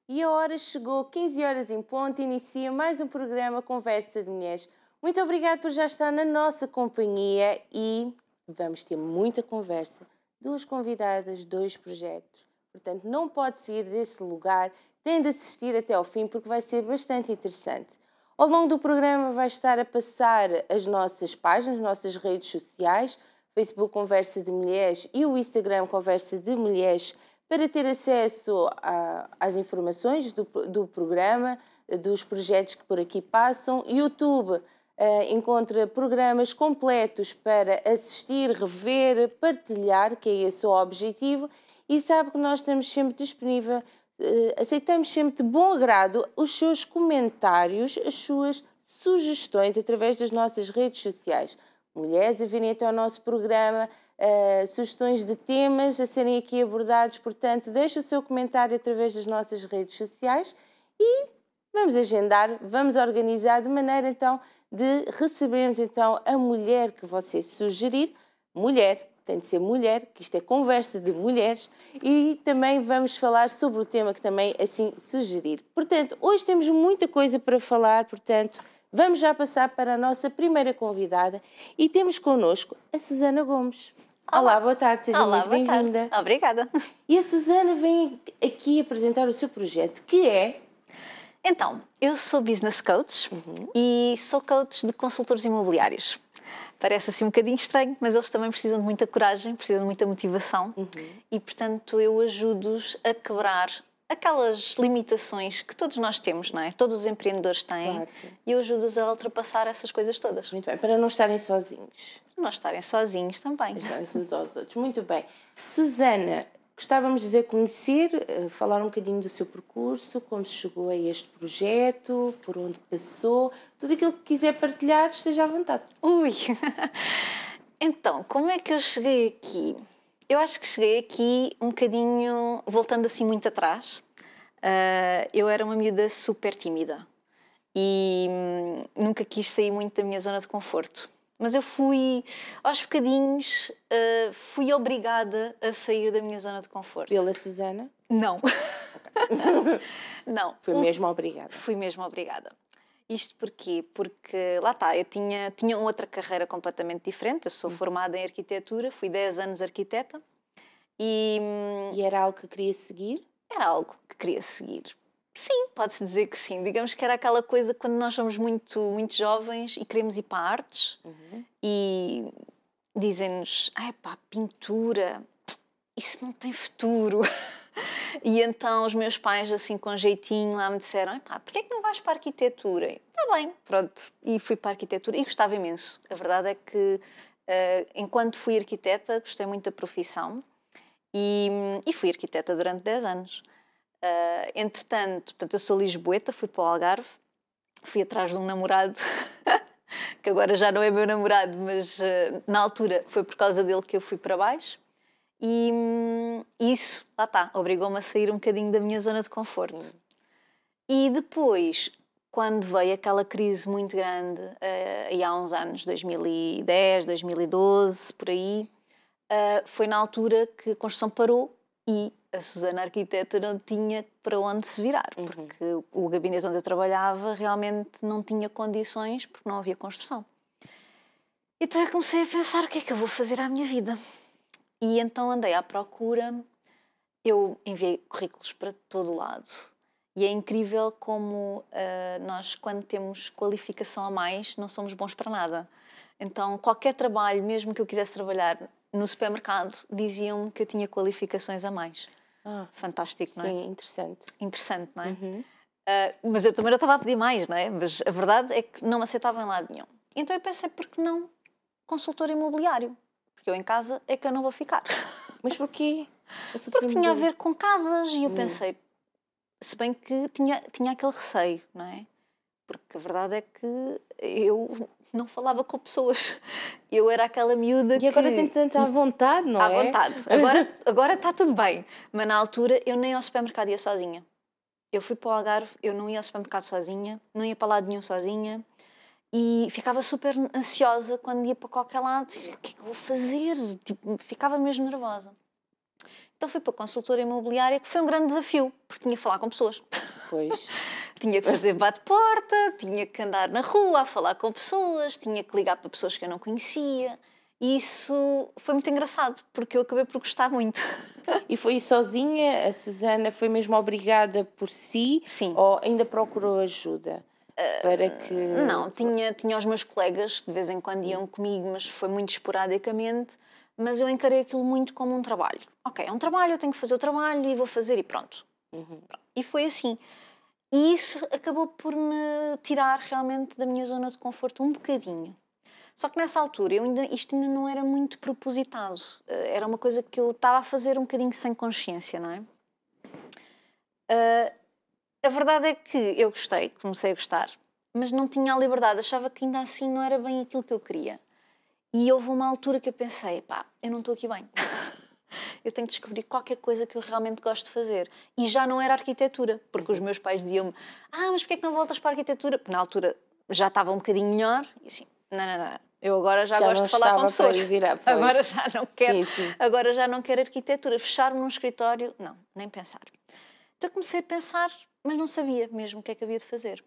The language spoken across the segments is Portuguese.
E a hora chegou, 15 horas em ponto, inicia mais um programa Conversa de Mulheres. Muito obrigada por já estar na nossa companhia e vamos ter muita conversa. 2 convidadas, 2 projetos. Portanto, não pode sair desse lugar, tem de assistir até ao fim porque vai ser bastante interessante. Ao longo do programa vai estar a passar as nossas páginas, as nossas redes sociais, Facebook Conversa de Mulheres e o Instagram Conversa de Mulheres, para ter acesso às informações do programa, dos projetos que por aqui passam. YouTube encontra programas completos para assistir, rever, partilhar, que é esse o objetivo, e sabe que nós estamos sempre disponíveis, aceitamos sempre de bom agrado os seus comentários, as suas sugestões através das nossas redes sociais. Mulheres a virem até ao nosso programa, sugestões de temas a serem aqui abordados, portanto, deixe o seu comentário através das nossas redes sociais e vamos agendar, vamos organizar de maneira então de recebermos então a mulher que você sugerir, mulher, tem de ser mulher, que isto é conversa de mulheres, e também vamos falar sobre o tema que também assim sugerir. Portanto, hoje temos muita coisa para falar, portanto, vamos já passar para a nossa primeira convidada e temos connosco a Susana Gomes. Olá, boa tarde, seja muito bem-vinda. Obrigada. E a Susana vem aqui apresentar o seu projeto, que é... Então, eu sou business coach e sou coach de consultores imobiliários. Parece assim um bocadinho estranho, mas eles também precisam de muita coragem, precisam de muita motivação e, portanto, eu ajudo-os a quebrar aquelas limitações que todos nós temos, não é? Todos os empreendedores têm. Claro, sim. E eu ajudo-os a ultrapassar essas coisas todas. Muito bem, para não estarem sozinhos. Para não estarem sozinhos também. Estarem-se uns aos outros. Muito bem. Susana, gostávamos de conhecer, falar um bocadinho do seu percurso, como chegou a este projeto, por onde passou, tudo aquilo que quiser partilhar, esteja à vontade. Ui! Então, como é que eu cheguei aqui? Eu acho que cheguei aqui um bocadinho, voltando assim muito atrás. Eu era uma miúda super tímida e nunca quis sair muito da minha zona de conforto. Mas eu fui, aos bocadinhos, fui obrigada a sair da minha zona de conforto. Pela Susana? Não. Não. Foi mesmo obrigada? Fui mesmo obrigada. Isto porquê? Porque, lá está, eu tinha outra carreira completamente diferente. Eu sou formada em arquitetura, fui 10 anos arquiteta. E era algo que queria seguir? Era algo que queria seguir. Sim, pode-se dizer que sim. Digamos que era aquela coisa quando nós somos muito, muito jovens e queremos ir para artes e dizem-nos, pintura, isso não tem futuro. E então os meus pais, assim com jeitinho, lá me disseram, porquê é que não vais para a arquitetura? Está bem, pronto. E fui para a arquitetura e gostava imenso. A verdade é que, enquanto fui arquiteta, gostei muito da profissão e fui arquiteta durante 10 anos. Entretanto, eu sou lisboeta, fui para o Algarve, fui atrás de um namorado, que agora já não é meu namorado, mas na altura foi por causa dele que eu fui para baixo. E isso, lá está, obrigou-me a sair um bocadinho da minha zona de conforto. E depois, quando veio aquela crise muito grande, aí há uns anos, 2010, 2012, por aí, foi na altura que a construção parou e a Susana arquiteta não tinha para onde se virar, porque o gabinete onde eu trabalhava realmente não tinha condições, porque não havia construção. Então eu comecei a pensar, o que é que eu vou fazer à minha vida? E então andei à procura, eu enviei currículos para todo o lado. E é incrível como nós, quando temos qualificação a mais, não somos bons para nada. Então, qualquer trabalho, mesmo que eu quisesse trabalhar no supermercado, diziam-me que eu tinha qualificações a mais. Fantástico, não é? Sim, interessante. Interessante, não é? Mas eu também não estava a pedir mais, não é? Mas a verdade é que não me aceitavam em lado nenhum. Então eu pensei, por que não consultor imobiliário? Porque eu em casa é que eu não vou ficar. Mas porquê? Porque tinha a ver com casas e eu pensei, se bem que tinha aquele receio, não é? Porque a verdade é que eu não falava com pessoas. Eu era aquela miúda que... E agora tem tanta à vontade, não é? À vontade. Agora está tudo bem. Mas na altura eu nem ao supermercado ia sozinha. Eu fui para o Algarve, eu não ia ao supermercado sozinha, não ia para lado nenhum sozinha. E ficava super ansiosa quando ia para qualquer lado. O que é que eu vou fazer? Tipo, ficava mesmo nervosa. Então fui para a consultora imobiliária, que foi um grande desafio, porque tinha que falar com pessoas. Pois. Tinha que fazer bate-porta, tinha que andar na rua a falar com pessoas, tinha que ligar para pessoas que eu não conhecia. E isso foi muito engraçado, porque eu acabei por gostar muito. E foi sozinha? A Susana foi mesmo obrigada por si? Sim. Ou ainda procurou ajuda? Para que... Não, tinha os meus colegas que de vez em quando iam comigo, mas foi muito esporadicamente. Mas eu encarei aquilo muito como um trabalho. Ok, é um trabalho, eu tenho que fazer o trabalho e vou fazer e pronto. E foi assim. E isso acabou por me tirar realmente da minha zona de conforto um bocadinho. Só que nessa altura isto ainda não era muito propositado. Era uma coisa que eu estava a fazer um bocadinho sem consciência, não é? A verdade é que eu gostei, comecei a gostar, mas não tinha a liberdade. Achava que ainda assim não era bem aquilo que eu queria. E houve uma altura que eu pensei, pá, eu não estou aqui bem. Eu tenho que descobrir qualquer coisa que eu realmente gosto de fazer. E já não era arquitetura, porque os meus pais diziam-me, mas porquê é que não voltas para a arquitetura? Porque na altura já estava um bocadinho melhor. E assim, não. Eu agora já gosto de falar com pessoas. Agora já não quero. Sim. Agora já não quero arquitetura. Fechar-me num escritório, não, nem pensar. Então comecei a pensar, mas não sabia mesmo o que é que havia de fazer.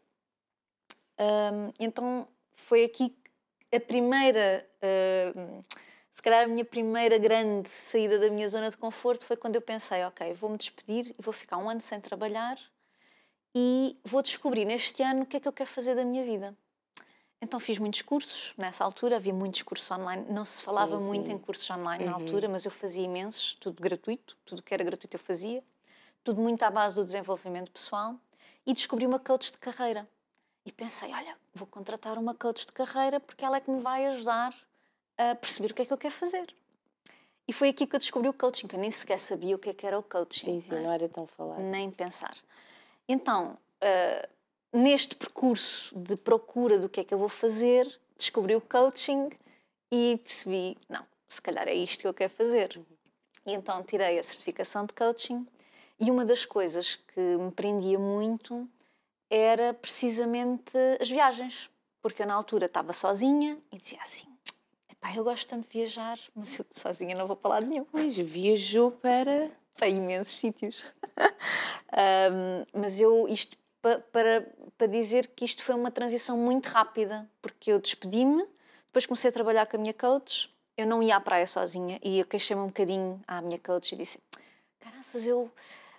Então foi aqui a primeira... se calhar a minha primeira grande saída da minha zona de conforto foi quando eu pensei, ok, vou-me despedir e vou ficar um ano sem trabalhar e vou descobrir neste ano o que é que eu quero fazer da minha vida. Então fiz muitos cursos, nessa altura havia muitos cursos online, não se falava muito em cursos online na altura, mas eu fazia imensos, tudo gratuito, tudo que era gratuito eu fazia, tudo muito à base do desenvolvimento pessoal e descobri uma coach de carreira. E pensei, olha, vou contratar uma coach de carreira porque ela é que me vai ajudar a perceber o que é que eu quero fazer. E foi aqui que eu descobri o coaching, que eu nem sequer sabia o que é que era o coaching. Sim, não era tão falado. Nem pensar. Então, neste percurso de procura do que é que eu vou fazer, descobri o coaching e percebi, não, se calhar é isto que eu quero fazer. E então tirei a certificação de coaching e uma das coisas que me prendia muito era precisamente as viagens. Porque eu na altura estava sozinha e dizia assim, epá, eu gosto tanto de viajar, mas eu sozinha não vou para lado nenhum. Pois, viajou para imensos sítios. Mas isto para dizer que isto foi uma transição muito rápida, porque eu despedi-me, depois comecei a trabalhar com a minha coach, eu não ia à praia sozinha e eu queixei-me um bocadinho à minha coach e disse, caraças, eu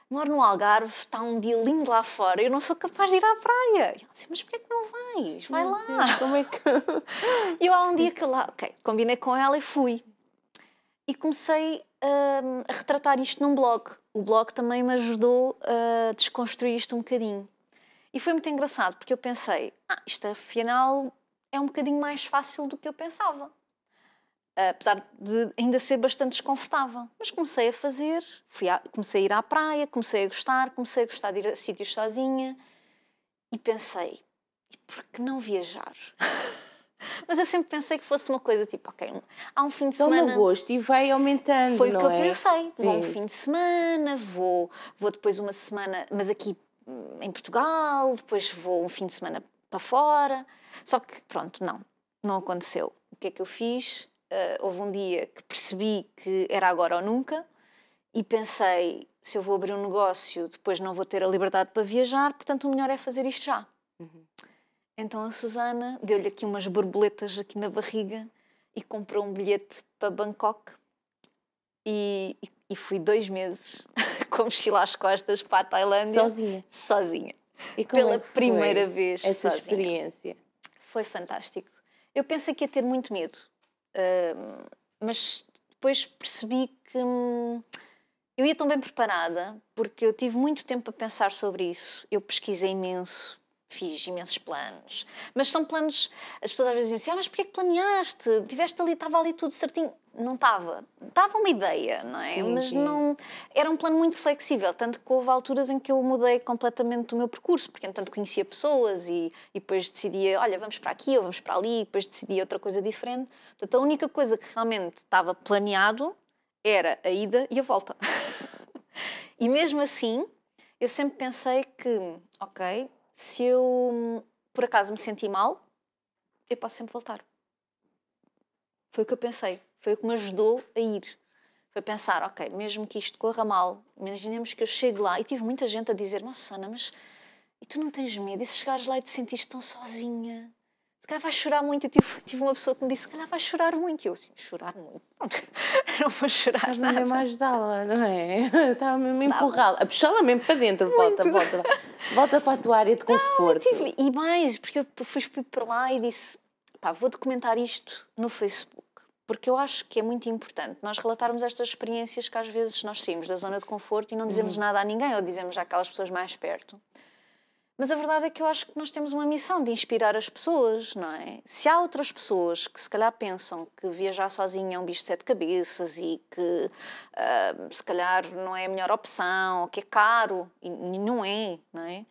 moro no Algarve, está um dia lindo lá fora, eu não sou capaz de ir à praia. E ela disse, mas porquê é que não vais? Vai lá. Deus, como é que... E eu há um dia que lá, ok, combinei com ela e fui. E comecei a retratar isto num blog. O blog também me ajudou a desconstruir isto um bocadinho. E foi muito engraçado, porque eu pensei, isto afinal é um bocadinho mais fácil do que eu pensava. Apesar de ainda ser bastante desconfortável. Mas comecei a fazer, comecei a ir à praia, comecei a gostar de ir a sítios sozinha. E pensei, e por que não viajar? Mas eu sempre pensei que fosse uma coisa tipo, ok, há um fim de semana... Toma gosto e vai aumentando, Foi não o que eu é? pensei. Sim. Vou um fim de semana, vou depois uma semana, mas aqui em Portugal, depois vou um fim de semana para fora. Só que, pronto, não aconteceu. O que é que eu fiz? Houve um dia que percebi que era agora ou nunca e pensei, se eu vou abrir um negócio, depois não vou ter a liberdade para viajar, portanto o melhor é fazer isto já. Então a Susana deu-lhe aqui umas borboletas aqui na barriga e comprou um bilhete para Bangkok e fui 2 meses com a mochila às costas para a Tailândia. Sozinha. E como pela é que foi primeira vez essa sozinha. experiência? Foi fantástico. Eu pensei que ia ter muito medo, mas depois percebi que eu ia tão bem preparada, porque eu tive muito tempo a pensar sobre isso. Eu pesquisei imenso, fiz imensos planos. Mas são planos... As pessoas às vezes dizem assim, mas porquê que planeaste? Estava ali tudo certinho. Não estava. Dava uma ideia, não é? Sim, mas sim. não... Era um plano muito flexível. Tanto que houve alturas em que eu mudei completamente o meu percurso. Porque, entanto, conhecia pessoas e depois decidia, olha, vamos para aqui ou vamos para ali. E depois decidia outra coisa diferente. Portanto, a única coisa que realmente estava planeado era a ida e a volta. E mesmo assim, eu sempre pensei que, ok, se eu por acaso me senti mal, eu posso sempre voltar. Foi o que eu pensei. Foi o que me ajudou a ir. foi pensar, ok, mesmo que isto corra mal, imaginemos que eu chego lá, e tive muita gente a dizer, nossa, Susana, mas e tu não tens medo? E se chegares lá e te sentires tão sozinha? Se calhar vais chorar muito. Eu tive uma pessoa que me disse, se calhar vais chorar muito. E eu assim, chorar muito? Não vou chorar Estava nada. mesmo a ajudá-la, não é? Estava mesmo a empurrá-la, a puxá-la mesmo para dentro. Volta para a tua área de conforto. E mais, porque eu fui para lá e disse, pá, vou documentar isto no Facebook. Porque eu acho que é muito importante nós relatarmos estas experiências que às vezes nós saímos da zona de conforto e não dizemos nada a ninguém, ou dizemos àquelas pessoas mais perto. Mas a verdade é que eu acho que nós temos uma missão de inspirar as pessoas, não é? Se há outras pessoas que se calhar pensam que viajar sozinha é um bicho de 7 cabeças e que se calhar não é a melhor opção, ou que é caro, e não é, não é?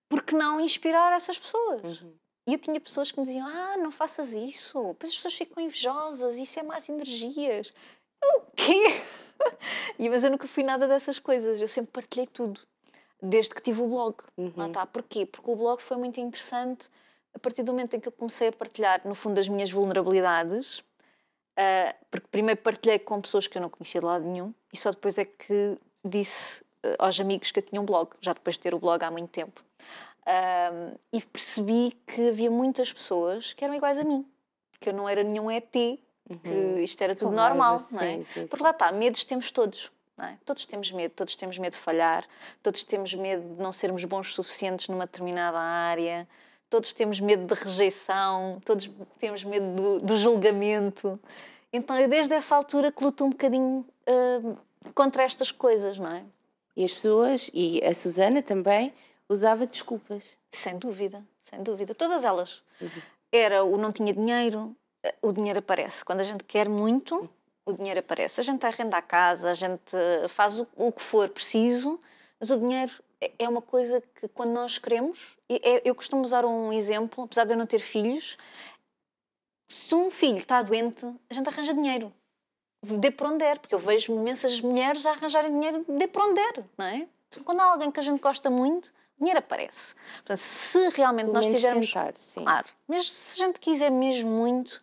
Por que não inspirar essas pessoas? E eu tinha pessoas que me diziam, não faças isso, depois as pessoas ficam invejosas, isso é más energias. O quê? Mas eu nunca fui nada dessas coisas, eu sempre partilhei tudo. Desde que tive o blog. Lá está. Porquê? Porque o blog foi muito interessante a partir do momento em que eu comecei a partilhar, no fundo, as minhas vulnerabilidades. Porque primeiro partilhei com pessoas que eu não conhecia de lado nenhum e só depois é que disse aos amigos que eu tinha um blog, já depois de ter o blog há muito tempo. E percebi que havia muitas pessoas que eram iguais a mim. Que eu não era nenhum ET, que isto era tudo normal, não é? Sim. Porque lá está, medos temos todos. Não é? Todos temos medo de falhar, todos temos medo de não sermos bons o suficientes numa determinada área, todos temos medo de rejeição, todos temos medo do julgamento. Então eu desde essa altura que luto um bocadinho contra estas coisas, não é? E as pessoas, e a Susana também, usava desculpas. Sem dúvida, sem dúvida. Todas elas. Era o não tinha dinheiro, o dinheiro aparece. Quando a gente quer muito, o dinheiro aparece. A gente arrenda a casa, a gente faz o que for preciso, mas o dinheiro é uma coisa que quando nós queremos... Eu costumo usar um exemplo, apesar de eu não ter filhos, se um filho está doente, a gente arranja dinheiro. Dê por onde der, porque eu vejo imensas mulheres a arranjarem dinheiro, dê por onde der, não é? Quando há alguém que a gente gosta muito, o dinheiro aparece. Portanto, se realmente nós tivermos... sim. Claro, mas se a gente quiser mesmo muito,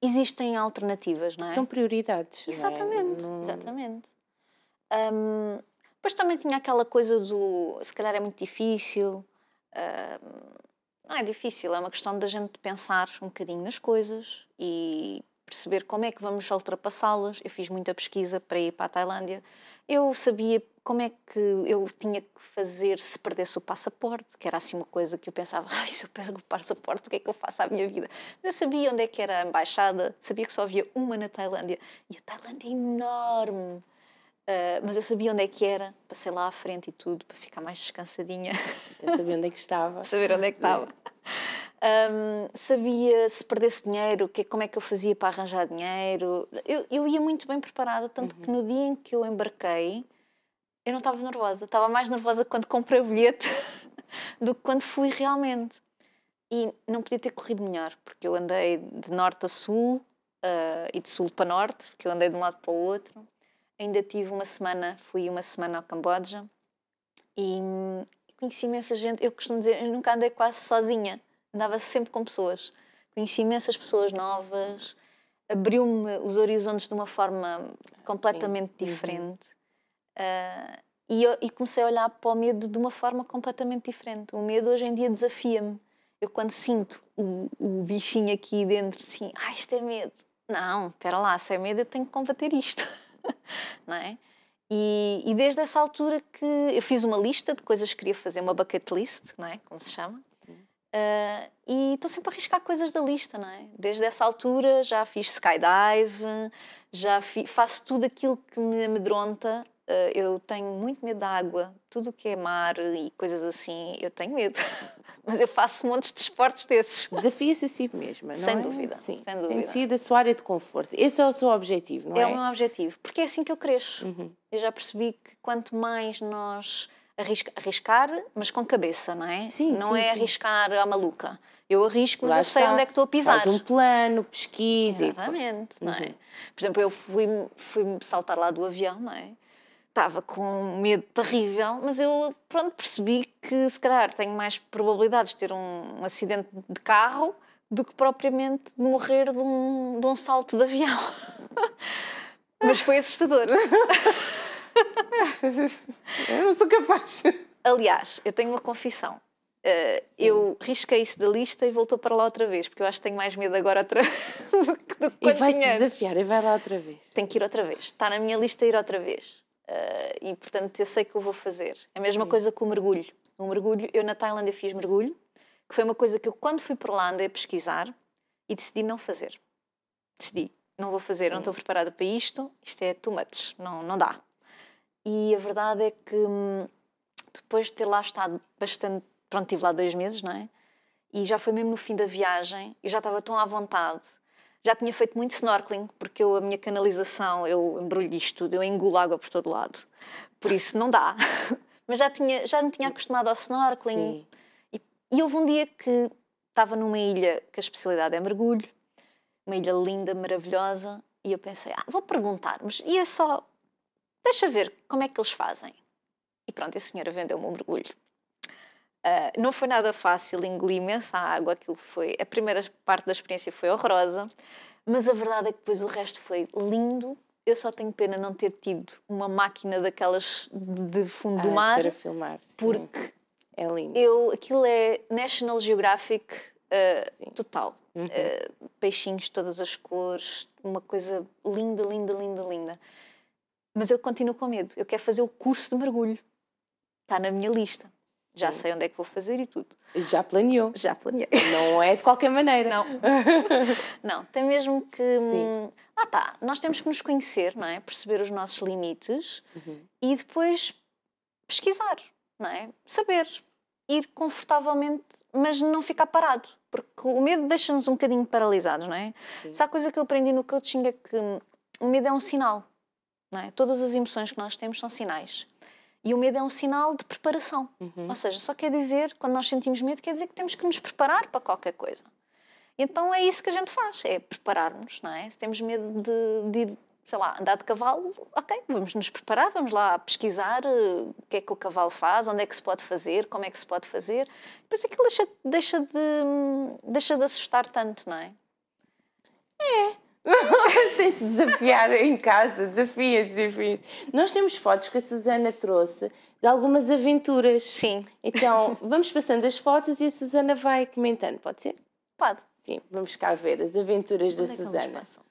existem alternativas, não é? São prioridades. Exatamente, não é? exatamente. Depois também tinha aquela coisa do... Se calhar é muito difícil. Não é difícil, é uma questão da gente pensar um bocadinho nas coisas e perceber como é que vamos ultrapassá-las. Eu fiz muita pesquisa para ir para a Tailândia. Eu sabia como é que eu tinha que fazer se perdesse o passaporte, que era assim uma coisa que eu pensava, se eu perco o passaporte, o que é que eu faço à minha vida? Mas eu sabia onde é que era a embaixada, sabia que só havia uma na Tailândia. E a Tailândia é enorme. Mas eu sabia onde é que era, passei lá à frente e tudo, para ficar mais descansadinha. Eu sabia onde é que estava. Saber onde é que estava. Sabia se perdesse dinheiro, como é que eu fazia para arranjar dinheiro. Eu ia muito bem preparada, tanto que no dia em que eu embarquei, eu não estava nervosa. Estava mais nervosa quando comprei o bilhete do que quando fui realmente. E não podia ter corrido melhor, porque eu andei de norte a sul e de sul para norte, porque eu andei de um lado para o outro. Ainda tive fui uma semana ao Camboja e conheci imensa gente. Eu costumo dizer, eu nunca andei quase sozinha, andava sempre com pessoas. Conheci imensas pessoas novas, abriu-me os horizontes de uma forma completamente diferente. E comecei a olhar para o medo de uma forma completamente diferente. O medo hoje em dia desafia-me. Eu quando sinto o bichinho aqui dentro, assim, isto é medo. Não, espera lá, se é medo eu tenho que combater isto. Não é? E desde essa altura que eu fiz uma lista de coisas que queria fazer, uma bucket list, não é? Como se chama. E estou sempre a arriscar coisas da lista, não é? Desde essa altura já fiz skydive, faço tudo aquilo que me amedronta. Eu tenho muito medo da água, tudo o que é mar e coisas assim, eu tenho medo. Mas eu faço montes de esportes desses. Desafia-se a si mesma, não é? Sem dúvida, Sim. sem dúvida. Tem de sair da sua área de conforto. Esse é o seu objetivo, não é? É o meu objetivo, porque é assim que eu cresço. Eu já percebi que quanto mais nós arriscar, mas com cabeça, não é? Não é arriscar à maluca. Eu arrisco, mas eu sei onde é que estou a pisar. Faz um plano, pesquisa. Exatamente, não é? Por exemplo, eu fui saltar lá do avião, não é? Estava com um medo terrível, mas eu percebi que se calhar tenho mais probabilidades de ter um acidente de carro do que propriamente de morrer de um salto de avião. Mas foi assustador. Eu não sou capaz. Aliás, eu tenho uma confissão. Eu risquei isso da lista e voltou para lá outra vez, porque eu acho que tenho mais medo agora do que E quando vai-se tinha antes. desafiar e vai lá outra vez. Tenho que ir outra vez. Está na minha lista ir outra vez. E, portanto, eu sei que eu vou fazer. É a mesma coisa com o mergulho. O mergulho, eu na Tailândia fiz mergulho, que foi uma coisa que eu, quando fui para lá, andei a pesquisar e decidi não fazer. Decidi, não vou fazer, não estou preparada para isto é too much, não dá. E a verdade é que depois de ter lá estado bastante... Pronto, estive lá 2 meses, não é? E já foi mesmo no fim da viagem, eu já estava tão à vontade. Já tinha feito muito snorkeling, porque a minha canalização, eu embrulho isto tudo, eu engulo água por todo lado. Por isso não dá. Mas já me tinha acostumado ao snorkeling. E houve um dia que estava numa ilha que a especialidade é mergulho, uma ilha linda, maravilhosa, e eu pensei, vou perguntar, mas e é só... Deixa ver como é que eles fazem. E pronto, a senhora vendeu-me um mergulho. Não foi nada fácil, engoli imensa água, aquilo foi... A primeira parte da experiência foi horrorosa, mas a verdade é que depois o resto foi lindo. Eu só tenho pena não ter tido uma máquina daquelas de fundo do mar. Para filmar, sim. Porque é lindo. Aquilo é National Geographic total. Peixinhos de todas as cores, uma coisa linda, linda, linda, linda. Mas eu continuo com medo. Eu quero fazer o curso de mergulho. Está na minha lista. Já sei onde é que vou fazer e tudo. Já planeou? Já planeei. Não é de qualquer maneira. Não. Não, tem mesmo que... nós temos que nos conhecer, não é? Perceber os nossos limites e depois pesquisar, não é? Saber. Ir confortavelmente, mas não ficar parado. Porque o medo deixa-nos um bocadinho paralisados, não é? Se há coisa que eu aprendi no coaching é que o medo é um sinal, não é? Todas as emoções que nós temos são sinais. E o medo é um sinal de preparação. Ou seja, só quer dizer, quando nós sentimos medo, quer dizer que temos que nos preparar para qualquer coisa. Então é isso que a gente faz, é preparar-nos, não é? Se temos medo de sei lá, andar de cavalo, ok, vamos nos preparar, vamos lá pesquisar o que é que o cavalo faz, onde é que se pode fazer, como é que se pode fazer. Depois aquilo deixa de assustar tanto, não é? Tem-se desafiar em casa, desafia-se. Nós temos fotos que a Susana trouxe de algumas aventuras. Sim. Então, vamos passando as fotos e a Susana vai comentando, pode ser? Pode. Sim, vamos cá ver as aventuras da Onde é que Susana. eles passam?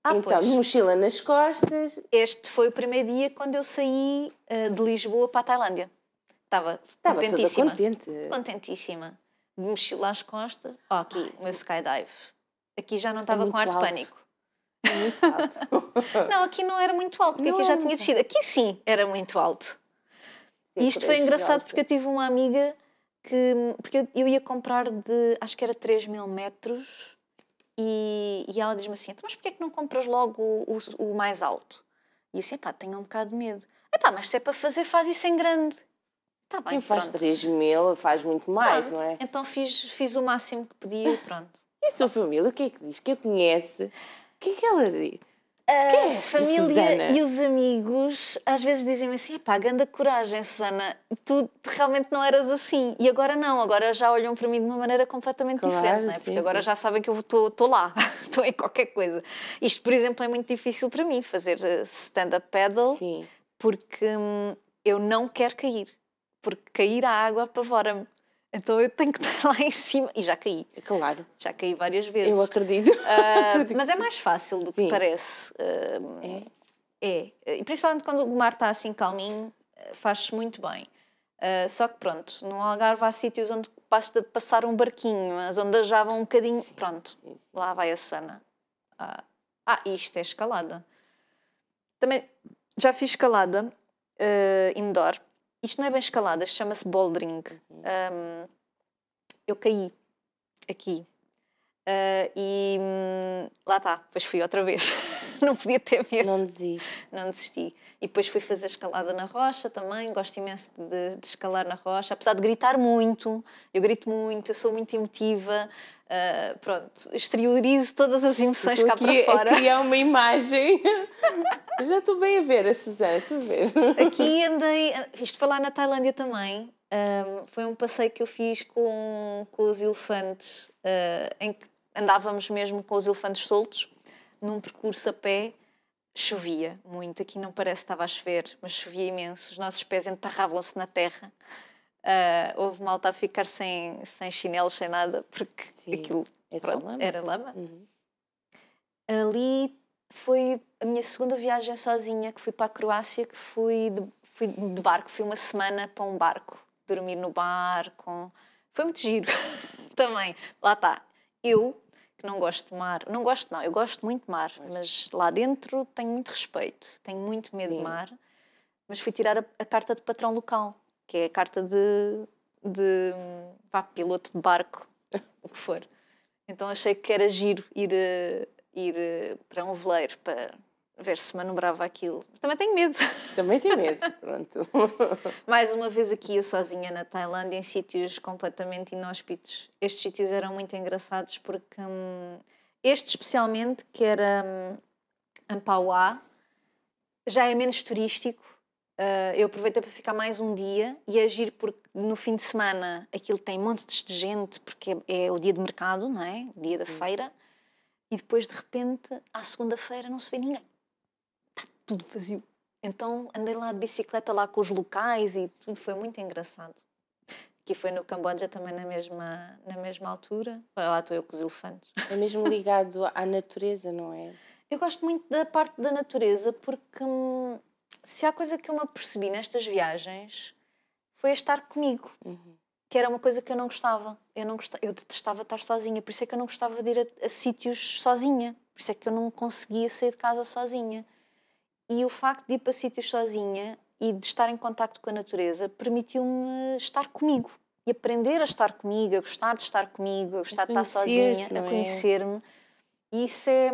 Então, pois. de mochila nas costas. Este foi o primeiro dia quando eu saí de Lisboa para a Tailândia. Estava contentíssima. Toda contente. Contentíssima. De mochila às costas. Aqui, o meu skydive. Aqui já não estava muito com ar de alto. pânico. É muito alto. Não, aqui não era muito alto, porque Não aqui já era tinha muito descido. Aqui sim era muito alto. É E isto foi engraçado corajosa. porque eu tive uma amiga que... Porque eu ia comprar acho que era 3.000 metros e ela diz-me assim, mas porquê é que não compras logo o mais alto? E eu assim, tenho um bocado de medo. Mas se é para fazer, faz isso em grande. Está bem, Quem faz pronto. 3.000 faz muito mais, Pronto. não é? Então fiz o máximo que podia e pronto. E a sua família, o que é que diz? Que a conhece? O que é que ela diz? Quem é A esta família Susana? e os amigos às vezes dizem-me assim, grande coragem, Susana, tu realmente não eras assim. E agora não, agora já olham para mim de uma maneira completamente diferente, não é? Porque agora já sabem que eu estou lá, estou em qualquer coisa. Isto, por exemplo, é muito difícil para mim, fazer stand-up paddle, Sim. porque eu não quero cair. Porque cair à água apavora-me. Então eu tenho que estar lá em cima. E já caí. Claro. Já caí várias vezes. Eu acredito. Mas é mais fácil do que parece. É. E principalmente quando o mar está assim calminho, faz-se muito bem. Só que pronto, no Algarve há sítios onde basta passar um barquinho, as ondas já vão um bocadinho... Sim, pronto, sim. lá vai a Susana. Isto é escalada. Também já fiz escalada indoor. Isto não é bem escalada, chama-se bouldering. Eu caí aqui. Lá está, depois fui outra vez. Não podia ter medo. Não desiste. Não desisti. E depois fui fazer escalada na rocha também. Gosto imenso de escalar na rocha. Apesar de gritar muito, eu grito muito, eu sou muito emotiva. Pronto, exteriorizo todas as emoções cá para fora. A criar uma imagem. Eu já estou bem a ver a Susana, estou a ver. Aqui andei... Isto foi lá na Tailândia também. Foi um passeio que eu fiz com os elefantes, em que andávamos mesmo com os elefantes soltos. num percurso a pé, chovia muito. Aqui não parece que estava a chover, mas chovia imenso. Os nossos pés enterravam-se na terra. Houve malta a ficar sem chinelos, sem nada, porque aquilo era lama. Ali foi a minha segunda viagem sozinha, que fui para a Croácia, que fui de barco. Fui uma semana para um barco, dormir no barco. Foi muito giro também. Lá está. Eu, que não gosto de mar, não gosto não, eu gosto muito de mar, mas lá dentro tenho muito respeito, tenho muito medo de mar, mas fui tirar a carta de patrão local, que é a carta de piloto de barco, o que for. Então achei que era giro ir para um veleiro para ver se manobrava aquilo. Também tenho medo. Também tenho medo, pronto. Mais uma vez aqui eu sozinha na Tailândia, em sítios completamente inóspitos. Estes sítios eram muito engraçados porque este especialmente, que era Ampauá, já é menos turístico. Eu aproveitei para ficar mais um dia e agir porque no fim de semana aquilo tem montes de gente, porque é o dia de mercado, não é? O dia da feira. E depois, de repente, à segunda-feira não se vê ninguém. Está tudo vazio. Então andei lá de bicicleta lá com os locais e tudo, foi muito engraçado. Aqui foi no Camboja também na mesma altura. Olha lá estou eu com os elefantes. É mesmo ligado à natureza, não é? Eu gosto muito da parte da natureza porque se há coisa que eu me apercebi nestas viagens foi a estar comigo. Que era uma coisa que eu não gostava. Eu detestava estar sozinha, por isso é que eu não gostava de ir a sítios sozinha. Por isso é que eu não conseguia sair de casa sozinha. E o facto de ir para sítios sozinha e de estar em contacto com a natureza permitiu-me estar comigo. E aprender a estar comigo, a gostar de estar comigo, a gostar de estar sozinha, a conhecer-me. E isso é...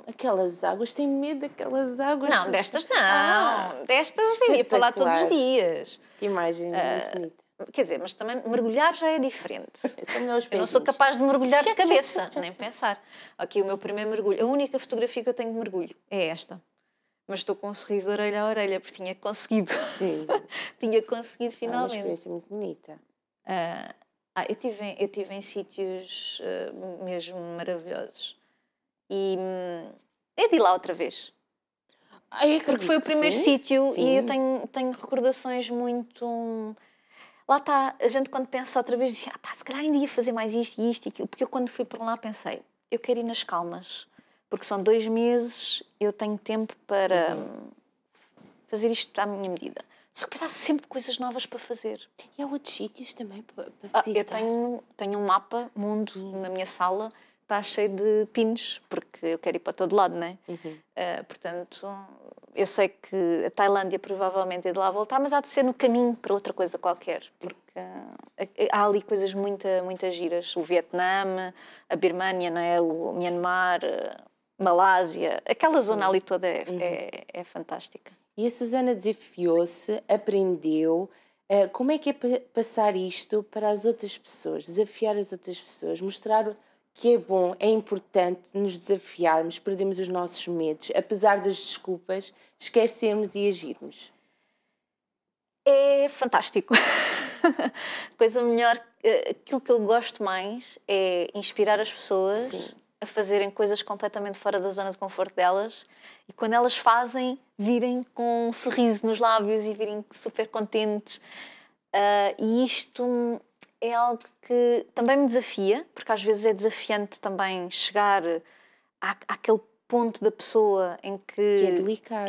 Aquelas águas, tenho medo daquelas águas. Não, destas não. Destas eu ia para lá todos os dias. Que imagem muito bonita. Quer dizer, mas também mergulhar já é diferente. Eu não sou peixinhos. capaz de mergulhar de cabeça, nem pensar. Aqui o meu primeiro mergulho, a única fotografia que eu tenho de mergulho é esta. Mas estou com um sorriso orelha a orelha, porque tinha conseguido. Tinha conseguido finalmente. É uma experiência muito bonita. Eu tive em sítios mesmo maravilhosos. E é de ir lá outra vez. Porque foi o primeiro sítio e eu tenho recordações muito... Lá está, a gente quando pensa outra vez dizia, se calhar ainda ia fazer mais isto e isto e aquilo. Porque eu quando fui para lá pensei, eu quero ir nas calmas. Porque são 2 meses, eu tenho tempo para fazer isto à minha medida. Só que depois há sempre coisas novas para fazer. E há outros sítios também para visitar? Eu tenho um mapa mundo na minha sala, está cheio de pinos, porque eu quero ir para todo lado, não é? Portanto, eu sei que a Tailândia provavelmente é de lá voltar, mas há de ser no caminho para outra coisa qualquer, porque há ali coisas muito giras. O Vietnã, a Birmânia, não é? O Myanmar, Malásia, aquela zona ali toda é fantástica. E a Susana desafiou-se, aprendeu. Como é que é passar isto para as outras pessoas? Desafiar as outras pessoas, mostrar que é bom, é importante nos desafiarmos, perdermos os nossos medos, apesar das desculpas, esquecermos e agirmos. É fantástico. Coisa melhor, aquilo que eu gosto mais é inspirar as pessoas a fazerem coisas completamente fora da zona de conforto delas e quando elas fazem, virem com um sorriso nos lábios e virem super contentes. E isto é algo que também me desafia, porque às vezes é desafiante também chegar àquele ponto da pessoa em que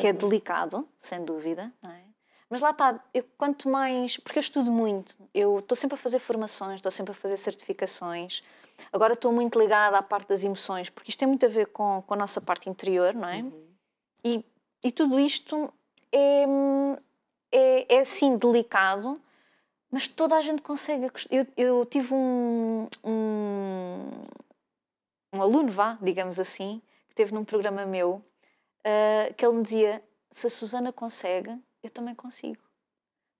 é delicado, sem dúvida, não é? Mas lá está, quanto mais... Porque eu estudo muito, eu estou sempre a fazer formações, estou sempre a fazer certificações. Agora estou muito ligada à parte das emoções, porque isto tem muito a ver com a nossa parte interior, não é? E tudo isto é sim delicado, mas toda a gente consegue. Eu tive um aluno, digamos assim, que esteve num programa meu, que ele me dizia, se a Susana consegue, eu também consigo.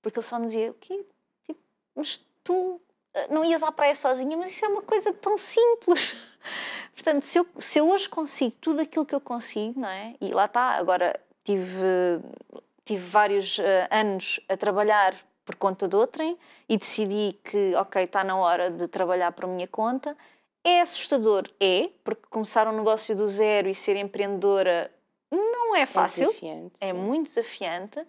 Porque ele só me dizia, o quê? Tipo, mas tu não ias à praia sozinha, mas isso é uma coisa tão simples. Portanto, se eu hoje consigo tudo aquilo que eu consigo, não é? E lá está, agora tive vários anos a trabalhar por conta de outrem e decidi que, ok, está na hora de trabalhar por minha conta É assustador? É, porque começar um negócio do zero e ser empreendedora não é fácil. É desafiante. É sim. muito desafiante.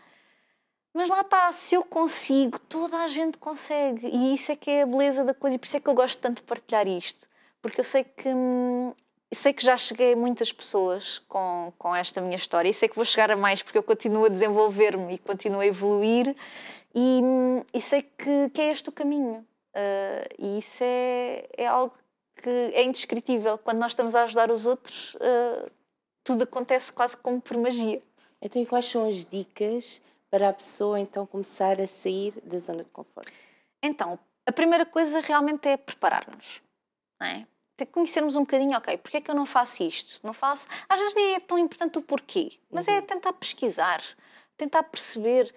Mas lá está, se eu consigo, toda a gente consegue. E isso é que é a beleza da coisa. E por isso é que eu gosto tanto de partilhar isto. Porque eu sei que já cheguei a muitas pessoas com esta minha história. E sei que vou chegar a mais, porque eu continuo a desenvolver-me e continuo a evoluir. E sei que é este o caminho. E isso é algo que é indescritível. Quando nós estamos a ajudar os outros, tudo acontece quase como por magia. Então, e quais são as dicas para a pessoa então começar a sair da zona de conforto? Então, a primeira coisa realmente é preparar-nos, não é? Ter que conhecermos um bocadinho, ok, porque é que eu não faço isto? Não faço? Às vezes nem é tão importante o porquê, mas é tentar pesquisar, tentar perceber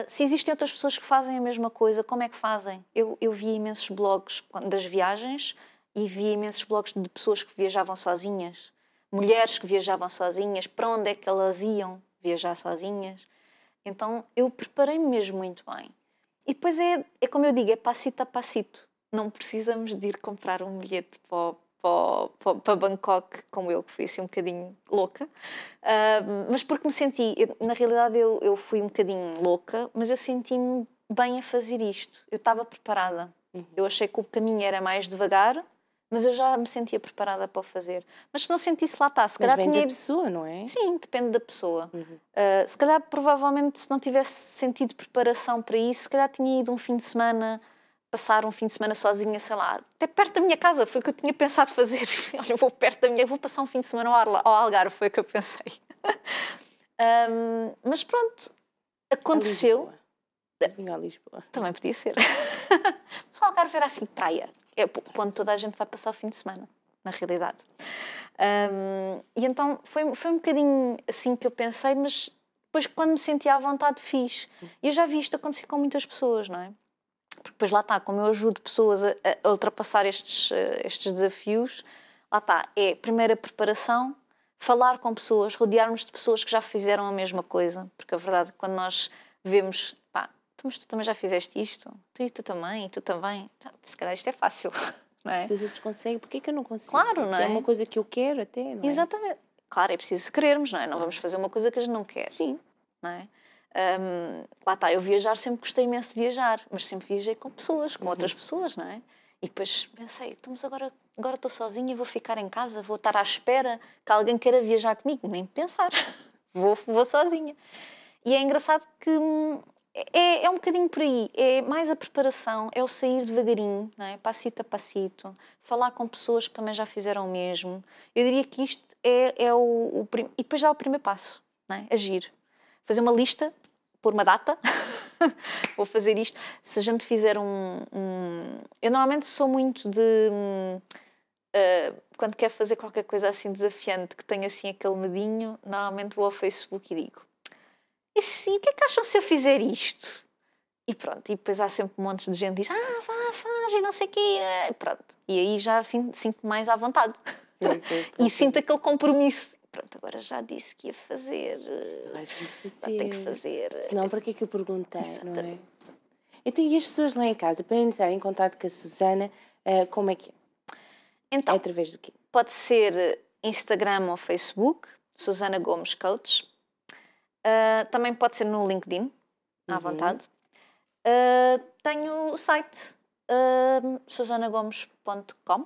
se existem outras pessoas que fazem a mesma coisa, como é que fazem. Eu vi imensos blogs das viagens e vi imensos blogs de pessoas que viajavam sozinhas, mulheres que viajavam sozinhas, para onde é que elas iam viajar sozinhas. Então eu preparei-me mesmo muito bem. E depois é como eu digo, é passito a passito. Não precisamos de ir comprar um bilhete para Bangkok, como eu, que fui assim um bocadinho louca. Mas porque me senti, na realidade eu fui um bocadinho louca, mas eu senti-me bem a fazer isto. Eu estava preparada. Eu achei que o caminho era mais devagar, mas eu já me sentia preparada para o fazer. Mas se não sentisse, lá está. Se Mas calhar vem tinha da pessoa, não é? Sim, depende da pessoa. Se calhar, provavelmente, se não tivesse sentido preparação para isso, se calhar tinha ido um fim de semana, passar um fim de semana sozinha, sei lá, até perto da minha casa, foi o que eu tinha pensado fazer. Olha, vou passar um fim de semana ao Algarve, foi o que eu pensei. Mas pronto, aconteceu. Vim a Lisboa. Também podia ser. Só o Algarve era assim, praia. É onde toda a gente vai passar o fim de semana, na realidade. E então foi um bocadinho assim que eu pensei, mas depois quando me sentia à vontade fiz. E eu já vi isto acontecer com muitas pessoas, não é? Porque depois lá está, como eu ajudo pessoas a ultrapassar estes desafios, lá está, é primeiro a preparação, falar com pessoas, rodearmos de pessoas que já fizeram a mesma coisa, porque a verdade, quando nós vemos, pá, mas tu também já fizeste isto, tu também, e tu também, então, se calhar isto é fácil. Não é? Se os outros conseguem, porquê que eu não consigo? Claro, não é? Se é uma coisa que eu quero até, não é? Exatamente. Claro, é preciso querermos, não é? Não vamos fazer uma coisa que a gente não quer. Sim. Não é? Lá está, eu viajar sempre gostei imenso de viajar, mas sempre viajei com pessoas, com outras pessoas, não é? E depois pensei, mas agora estou sozinha, vou ficar em casa, vou estar à espera que alguém queira viajar comigo. Nem pensar. Vou sozinha. E é engraçado que é um bocadinho por aí. É mais a preparação, é o sair devagarinho, não é? Passito a passito. Falar com pessoas que também já fizeram o mesmo. Eu diria que isto é o e depois dá o primeiro passo, não é? Agir. Fazer uma lista, pôr uma data. Vou fazer isto. Se a gente fizer Eu normalmente sou muito de... quando quero fazer qualquer coisa assim desafiante, que tenha assim aquele medinho, normalmente vou ao Facebook e digo: e sim, o que é que acham se eu fizer isto? E pronto, e depois há sempre montes de gente que diz: vá, faz, e não sei o quê. Pronto. E aí já sinto mais à vontade. Sim, E sinto aquele compromisso. Pronto, agora já disse que ia fazer. Agora tenho que fazer. Tem que fazer. Senão, para que é que eu perguntei, não é? Então, e as pessoas lá em casa, para entrar em contato com a Susana, como é que é? Então, É através do quê? pode ser Instagram ou Facebook, Susana Gomes Coach. Também pode ser no LinkedIn, à vontade. Tenho o site susanagomes.com,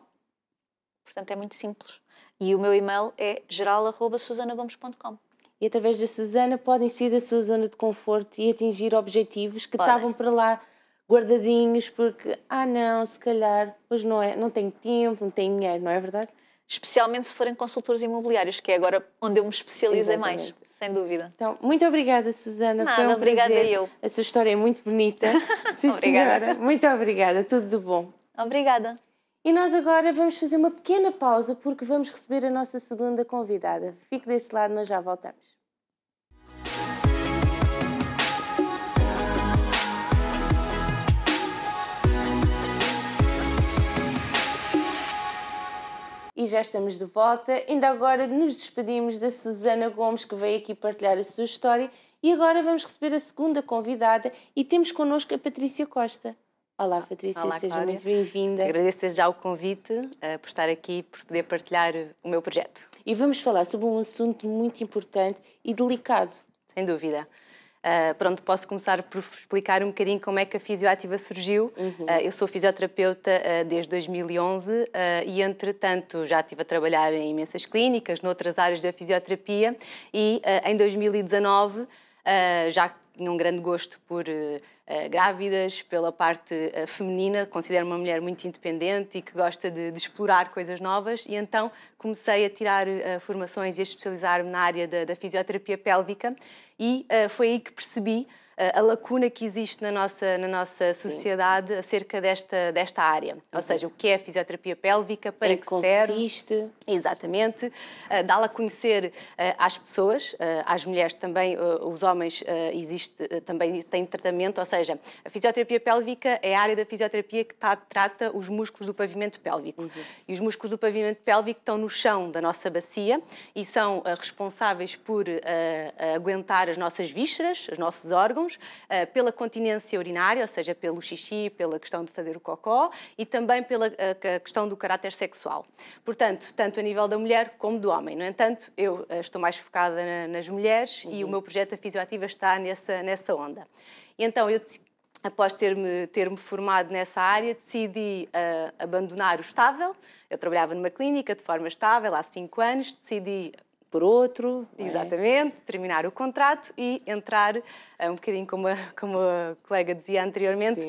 portanto é muito simples. E o meu e-mail é geral@susanagomes.com. E através da Susana podem sair da sua zona de conforto e atingir objetivos que estavam para lá guardadinhos porque, não, se calhar, hoje não tenho tempo, não tenho dinheiro, não é verdade? Especialmente se forem consultores imobiliários, que é agora onde eu me especializei mais, sem dúvida. Então, muito obrigada, Susana. Nada, foi um obrigada prazer. eu. A sua história é muito bonita. Sim, Obrigada. senhora. Muito obrigada. Tudo de bom. Obrigada. E nós agora vamos fazer uma pequena pausa porque vamos receber a nossa segunda convidada. Fique desse lado, nós já voltamos. E já estamos de volta. Ainda agora nos despedimos da Susana Gomes, que veio aqui partilhar a sua história. E agora vamos receber a segunda convidada e temos connosco a Patrícia Costa. Olá, Patrícia, Olá, seja Cláudia. muito bem-vinda. Agradeço desde já o convite por estar aqui, por poder partilhar o meu projeto. E vamos falar sobre um assunto muito importante e delicado. Sem dúvida. Pronto, posso começar por explicar um bocadinho como é que a Fisioativa surgiu. Eu sou fisioterapeuta desde 2011 e, entretanto, já estive a trabalhar em imensas clínicas, noutras áreas da fisioterapia e em 2019 já tinha um grande gosto por grávidas, pela parte feminina, considero uma mulher muito independente e que gosta de explorar coisas novas e então comecei a tirar formações e a especializar-me na área da fisioterapia pélvica e foi aí que percebi a lacuna que existe na nossa sociedade acerca desta área. Ou seja, o que é a fisioterapia pélvica, para que consiste? Serve. Exatamente. Dá-la a conhecer às pessoas, às mulheres também, os homens também têm tratamento, ou seja, a fisioterapia pélvica é a área da fisioterapia que trata os músculos do pavimento pélvico. E os músculos do pavimento pélvico estão no chão da nossa bacia e são responsáveis por aguentar as nossas vísceras, os nossos órgãos, pela continência urinária, ou seja, pelo xixi, pela questão de fazer o cocó e também pela questão do caráter sexual. Portanto, tanto a nível da mulher como do homem. No entanto, eu estou mais focada nas mulheres e o meu projeto da Fisioativa está nessa onda. E então, eu após ter-me formado nessa área, decidi abandonar o estável. Eu trabalhava numa clínica de forma estável há 5 anos, decidi por outro. Exatamente, terminar o contrato e entrar, um bocadinho como a colega dizia anteriormente,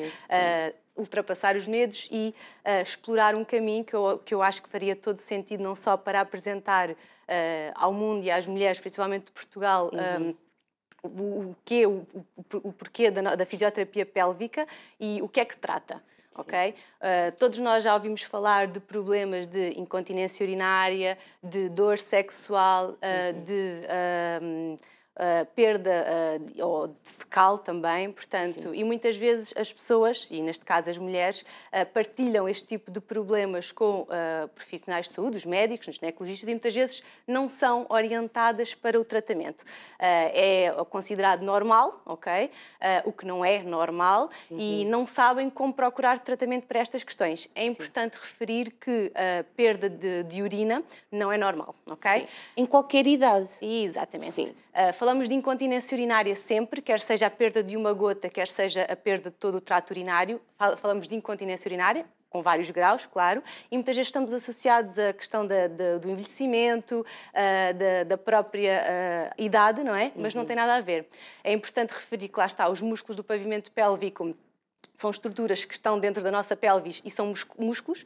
ultrapassar os medos e explorar um caminho que eu acho que faria todo sentido, não só para apresentar ao mundo e às mulheres, principalmente de Portugal, o porquê da fisioterapia pélvica e o que é que trata. Okay? Todos nós já ouvimos falar de problemas de incontinência urinária, de dor sexual, de perda ou de fecal também, portanto, e muitas vezes as pessoas, e neste caso as mulheres, partilham este tipo de problemas com profissionais de saúde, os médicos, os ginecologistas, e muitas vezes não são orientadas para o tratamento. É considerado normal, ok? O que não é normal, e não sabem como procurar tratamento para estas questões. É importante referir que a perda de urina não é normal, ok? Sim. Em qualquer idade. Exatamente. Sim. Falamos de incontinência urinária sempre, quer seja a perda de uma gota, quer seja a perda de todo o trato urinário. Falamos de incontinência urinária, com vários graus, claro, e muitas vezes estamos associados à questão do envelhecimento, da própria idade, não é? Mas não tem nada a ver. É importante referir que lá está, os músculos do pavimento pélvico são estruturas que estão dentro da nossa pelvis e são músculos,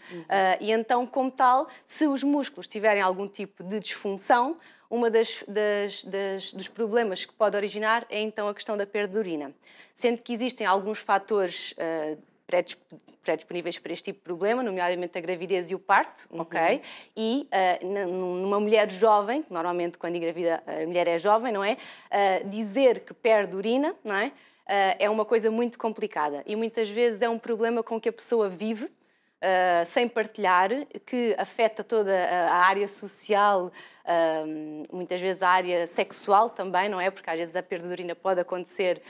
e então, como tal, se os músculos tiverem algum tipo de disfunção, uma dos problemas que pode originar é então a questão da perda de urina. Sendo que existem alguns fatores predisponíveis para este tipo de problema, nomeadamente a gravidez e o parto, ok? E numa mulher jovem, normalmente quando engravida a mulher é jovem, não é? Dizer que perde urina, não é? É uma coisa muito complicada e muitas vezes é um problema com que a pessoa vive, sem partilhar, que afeta toda a área social, muitas vezes a área sexual também, não é? Porque às vezes a perda de urina pode acontecer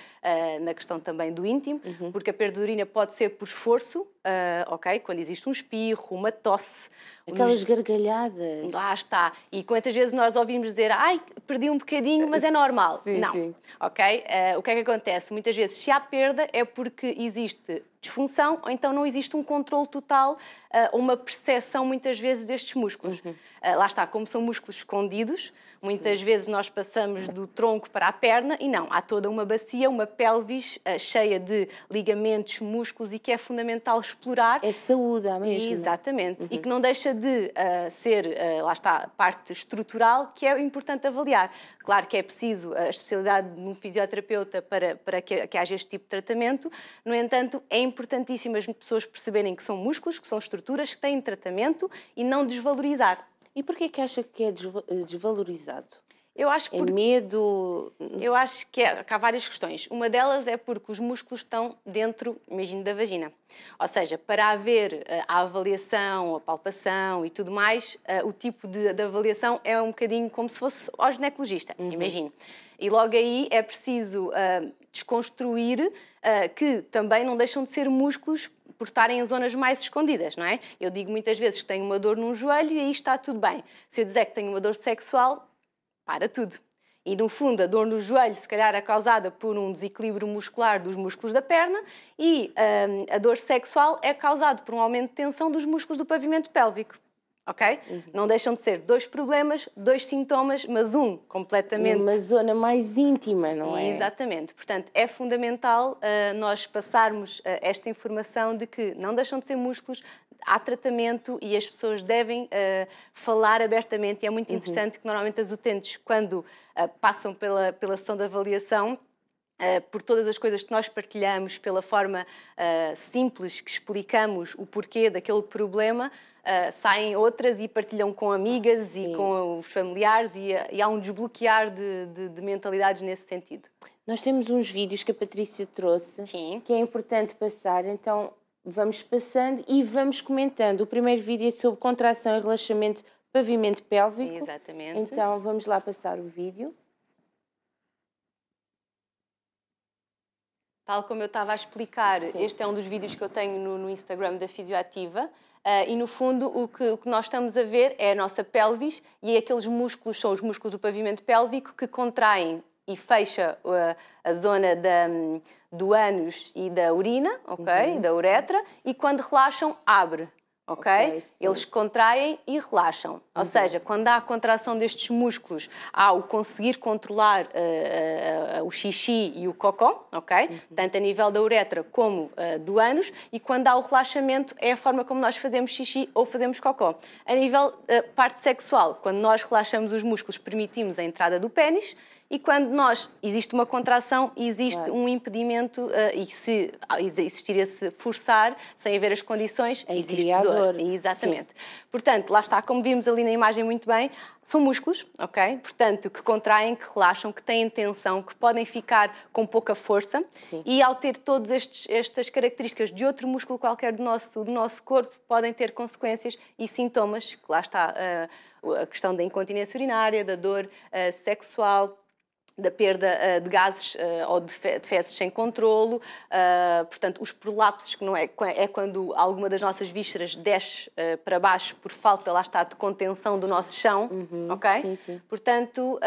na questão também do íntimo, porque a perda de urina pode ser por esforço, ok? Quando existe um espirro, uma tosse. Aquelas gargalhadas. Lá está. E quantas vezes nós ouvimos dizer, ai, perdi um bocadinho, mas é normal. Sim, não. Sim. Ok? O que é que acontece? Muitas vezes, se há perda, é porque existe disfunção ou então não existe um controle total ou uma percepção, muitas vezes, destes músculos. Lá está, como são músculos escondidos, muitas vezes nós passamos do tronco para a perna e não, há toda uma bacia, uma pelvis cheia de ligamentos, músculos e que é fundamental explorar. É saúde, há mesmo. Exatamente. E que não deixa de ser, lá está, parte estrutural que é importante avaliar. Claro que é preciso a especialidade de um fisioterapeuta para que haja este tipo de tratamento, no entanto, é importantíssimo as pessoas perceberem que são músculos, que são estruturas, que têm tratamento e não desvalorizar. E porquê que acha que é desvalorizado? Eu acho É medo? Eu acho que há várias questões. Uma delas é porque os músculos estão dentro, imagino, da vagina. Ou seja, para haver a avaliação, a palpação e tudo mais, o tipo de avaliação é um bocadinho como se fosse ao ginecologista, imagino. E logo aí é preciso desconstruir que também não deixam de ser músculos por estarem em zonas mais escondidas, não é? Eu digo muitas vezes que tenho uma dor num joelho e aí está tudo bem. Se eu disser que tenho uma dor sexual, para tudo. E, no fundo, a dor no joelho, se calhar, é causada por um desequilíbrio muscular dos músculos da perna e a dor sexual é causada por um aumento de tensão dos músculos do pavimento pélvico. Ok? Não deixam de ser 2 problemas, 2 sintomas, mas um completamente... Uma zona mais íntima, não é? Exatamente. Portanto, é fundamental nós passarmos esta informação de que não deixam de ser músculos, há tratamento e as pessoas devem falar abertamente. E é muito interessante que normalmente as utentes, quando passam pela sessão de avaliação, por todas as coisas que nós partilhamos, pela forma simples que explicamos o porquê daquele problema, saem outras e partilham com amigas Sim. e com os familiares e há um desbloquear de mentalidades nesse sentido. Nós temos uns vídeos que a Patrícia trouxe, Sim. que é importante passar, então vamos passando e vamos comentando. O primeiro vídeo é sobre contração e relaxamento pavimento pélvico. Exatamente. Então vamos lá passar o vídeo. Tal como eu estava a explicar, Sim. Este é um dos vídeos que eu tenho no Instagram da Fisioativa e, no fundo, o que nós estamos a ver é a nossa pelvis e aqueles músculos, são os músculos do pavimento pélvico que contraem e fecha a zona do ânus e da urina, ok? Da uretra, e quando relaxam, abre. Okay? Eles contraem e relaxam. Ou seja, quando há a contração destes músculos, há o conseguir controlar o xixi e o cocó, ok? Tanto a nível da uretra como do ânus, e quando há o relaxamento é a forma como nós fazemos xixi ou fazemos cocó. A nível parte sexual, quando nós relaxamos os músculos, permitimos a entrada do pénis, e quando existe uma contração, existe um impedimento e se existir esse forçar, sem haver as condições, existe dor. Exatamente. Sim. Portanto, lá está, como vimos ali na imagem muito bem, são músculos, ok? Portanto, que contraem, que relaxam, que têm tensão, que podem ficar com pouca força. Sim. E ao ter todas estas características de outro músculo qualquer do nosso corpo, podem ter consequências e sintomas, que lá está a questão da incontinência urinária, da dor sexual, da perda de gases ou de fezes sem controlo, portanto, os prolapsos, que não é quando alguma das nossas vísceras desce para baixo por falta, lá está, de contenção do nosso chão, ok? Sim, sim. Portanto,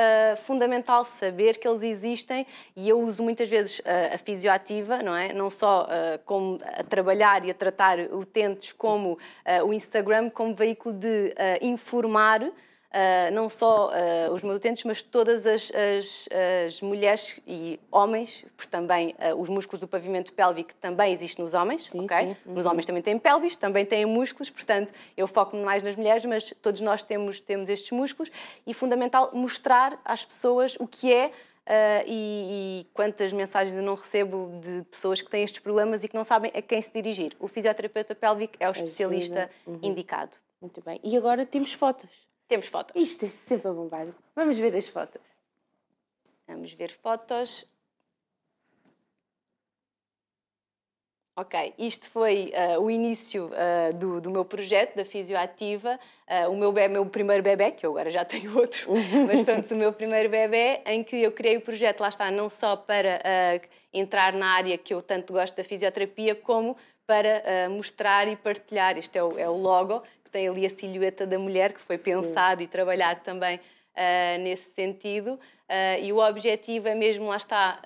fundamental saber que eles existem e eu uso muitas vezes a fisioativa, não é? Não só como a trabalhar e a tratar utentes, como o Instagram como veículo de informar não só os meus utentes, mas todas as mulheres e homens, porque também os músculos do pavimento pélvico também existem nos homens, sim, ok? Sim. Os homens também têm pelvis, também têm músculos, portanto, eu foco-me mais nas mulheres, mas todos nós temos estes músculos e é fundamental mostrar às pessoas o que é e quantas mensagens eu não recebo de pessoas que têm estes problemas e que não sabem a quem se dirigir. O fisioterapeuta pélvico é o especialista indicado. Muito bem. E agora temos fotos. Temos fotos. Isto é sempre a bombar. Vamos ver as fotos. Vamos ver fotos. Ok, isto foi o início do meu projeto, da Fisioativa. O meu primeiro bebé, que eu agora já tenho outro, mas pronto, o meu primeiro bebé, em que eu criei o projeto, lá está, não só para entrar na área que eu tanto gosto da fisioterapia, como para mostrar e partilhar. Este é o logo, que tem ali a silhueta da mulher, que foi pensado e trabalhado também nesse sentido. E o objetivo é mesmo, lá está,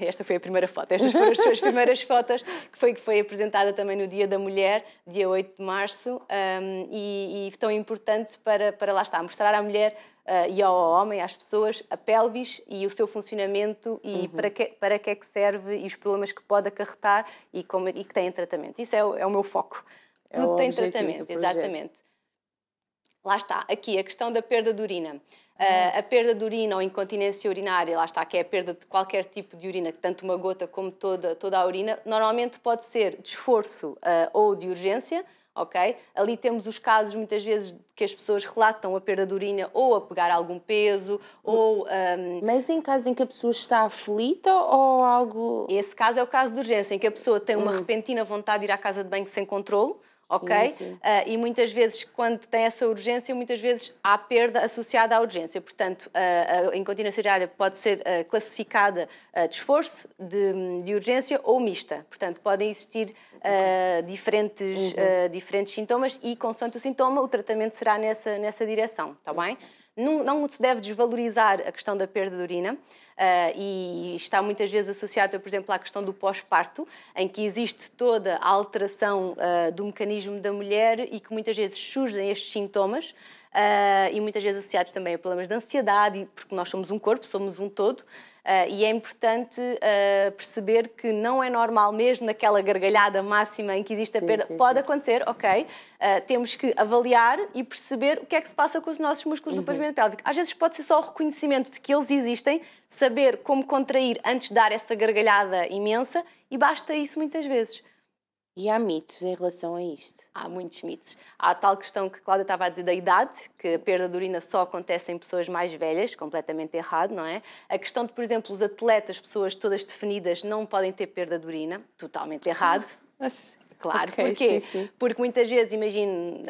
esta foi a primeira foto, estas foram as suas primeiras fotos, que foi apresentada também no Dia da Mulher, dia 8 de março, e tão importante para lá está, mostrar à mulher e ao homem, às pessoas, a pelvis e o seu funcionamento e para que é que serve e os problemas que pode acarretar e que têm tratamento. Isso é o meu foco. Tudo tem tratamento, exatamente. Lá está, aqui a questão da perda de urina. A perda de urina ou incontinência urinária, lá está, que é a perda de qualquer tipo de urina, tanto uma gota como toda a urina, normalmente pode ser de esforço ou de urgência, ok? Ali temos os casos, muitas vezes, que as pessoas relatam a perda de urina ou a pegar algum peso, ou... Mas em caso em que a pessoa está aflita ou algo... Esse caso é o caso de urgência, em que a pessoa tem uma repentina vontade de ir à casa de banho sem controlo, ok? Sim, sim. E muitas vezes, quando tem essa urgência, muitas vezes há perda associada à urgência. Portanto, a incontinência urinária pode ser classificada de esforço, de urgência ou mista. Portanto, podem existir diferentes sintomas e, consoante o sintoma, o tratamento será nessa direção, está bem? Não se deve desvalorizar a questão da perda de urina e está muitas vezes associada, por exemplo, à questão do pós-parto, em que existe toda a alteração do mecanismo da mulher e que muitas vezes surgem estes sintomas e muitas vezes associados também a problemas de ansiedade, porque nós somos um corpo, somos um todo, e é importante perceber que não é normal, mesmo naquela gargalhada máxima em que existe a perda, pode acontecer, ok, temos que avaliar e perceber o que é que se passa com os nossos músculos do pavimento pélvico. Às vezes pode ser só o reconhecimento de que eles existem, saber como contrair antes de dar essa gargalhada imensa, e basta isso muitas vezes. E há mitos em relação a isto? Há muitos mitos. Há a tal questão que a Cláudia estava a dizer da idade, que a perda de urina só acontece em pessoas mais velhas, completamente errado, não é? A questão de, por exemplo, os atletas, pessoas todas definidas, não podem ter perda de urina, totalmente errado. Claro, okay, porquê? sim. Porque muitas vezes, imagine,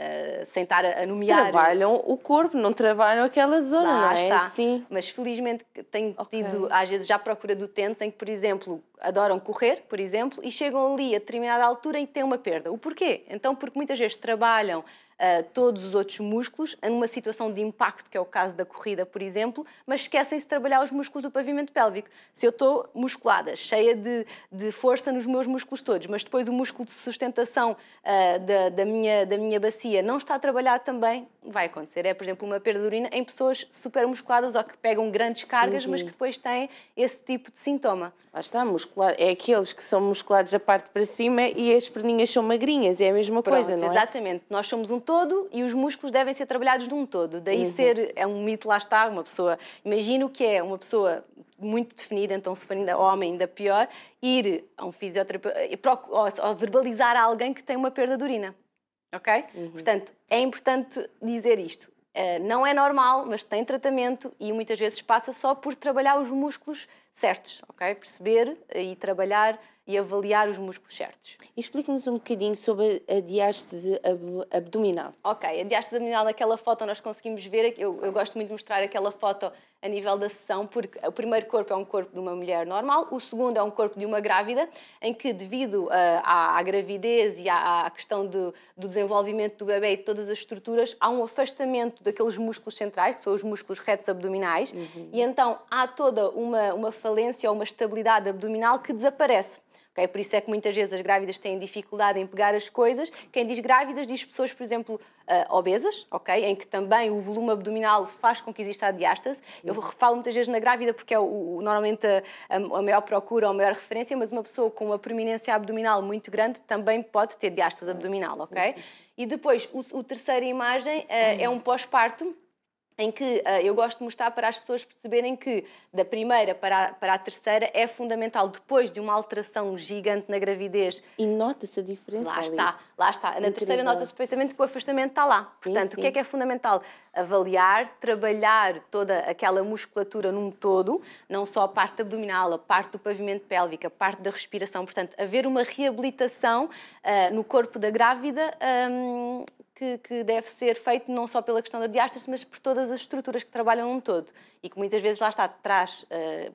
sem estar a nomear... Trabalham o corpo, não trabalham aquela zona, Lá não é? está. Sim. Mas felizmente tenho tido, às vezes, já procura de utentes em que, por exemplo, adoram correr, por exemplo, e chegam ali a determinada altura e têm uma perda. O porquê? Então, porque muitas vezes trabalham todos os outros músculos numa situação de impacto, que é o caso da corrida, por exemplo, mas esquecem-se de trabalhar os músculos do pavimento pélvico. Se eu estou musculada, cheia de força nos meus músculos todos, mas depois o músculo de sustentação da minha bacia não está a trabalhar também, vai acontecer. É, por exemplo, uma perda de urina em pessoas super musculadas ou que pegam grandes cargas, mas que depois têm esse tipo de sintoma. Lá está, musculado. É aqueles que são musculados da parte para cima e as perninhas são magrinhas, é a mesma coisa, não é? Exatamente. Nós somos um todo e os músculos devem ser trabalhados de um todo. Daí é um mito, lá está, uma pessoa... Imagina o que é uma pessoa muito definida, então se for ainda homem, ainda pior, ir a um fisioterapeuta ou verbalizar a alguém que tem uma perda de urina. Ok? Portanto, é importante dizer isto. Não é normal, mas tem tratamento e muitas vezes passa só por trabalhar os músculos certos, ok? Perceber e trabalhar e avaliar os músculos certos. Explique-nos um bocadinho sobre a diástase abdominal. Ok, a diástase abdominal, naquela foto nós conseguimos ver, eu gosto muito de mostrar aquela foto a nível da sessão, porque o primeiro corpo é um corpo de uma mulher normal, o segundo é um corpo de uma grávida, em que devido à gravidez e à questão do desenvolvimento do bebê e de todas as estruturas, há um afastamento daqueles músculos centrais, que são os músculos retos abdominais, e então há toda uma falência ou uma estabilidade abdominal que desaparece. Okay? Por isso é que muitas vezes as grávidas têm dificuldade em pegar as coisas. Quem diz grávidas diz pessoas, por exemplo, obesas, okay? Em que também o volume abdominal faz com que exista a diástase. Eu falo muitas vezes na grávida porque é normalmente a maior procura ou a maior referência, mas uma pessoa com uma prominência abdominal muito grande também pode ter diástase abdominal, ok? E depois, a terceira imagem é um pós-parto, em que eu gosto de mostrar para as pessoas perceberem que da primeira para a terceira é fundamental, depois de uma alteração gigante na gravidez. E nota-se a diferença Lá está. Na terceira nota-se perfeitamente que o afastamento está lá. Portanto, o que é fundamental? Avaliar, trabalhar toda aquela musculatura num todo, não só a parte abdominal, a parte do pavimento pélvico, a parte da respiração. Portanto, haver uma reabilitação no corpo da grávida que deve ser feito não só pela questão da diástase, mas por todas as estruturas que trabalham num todo e que muitas vezes lá está, traz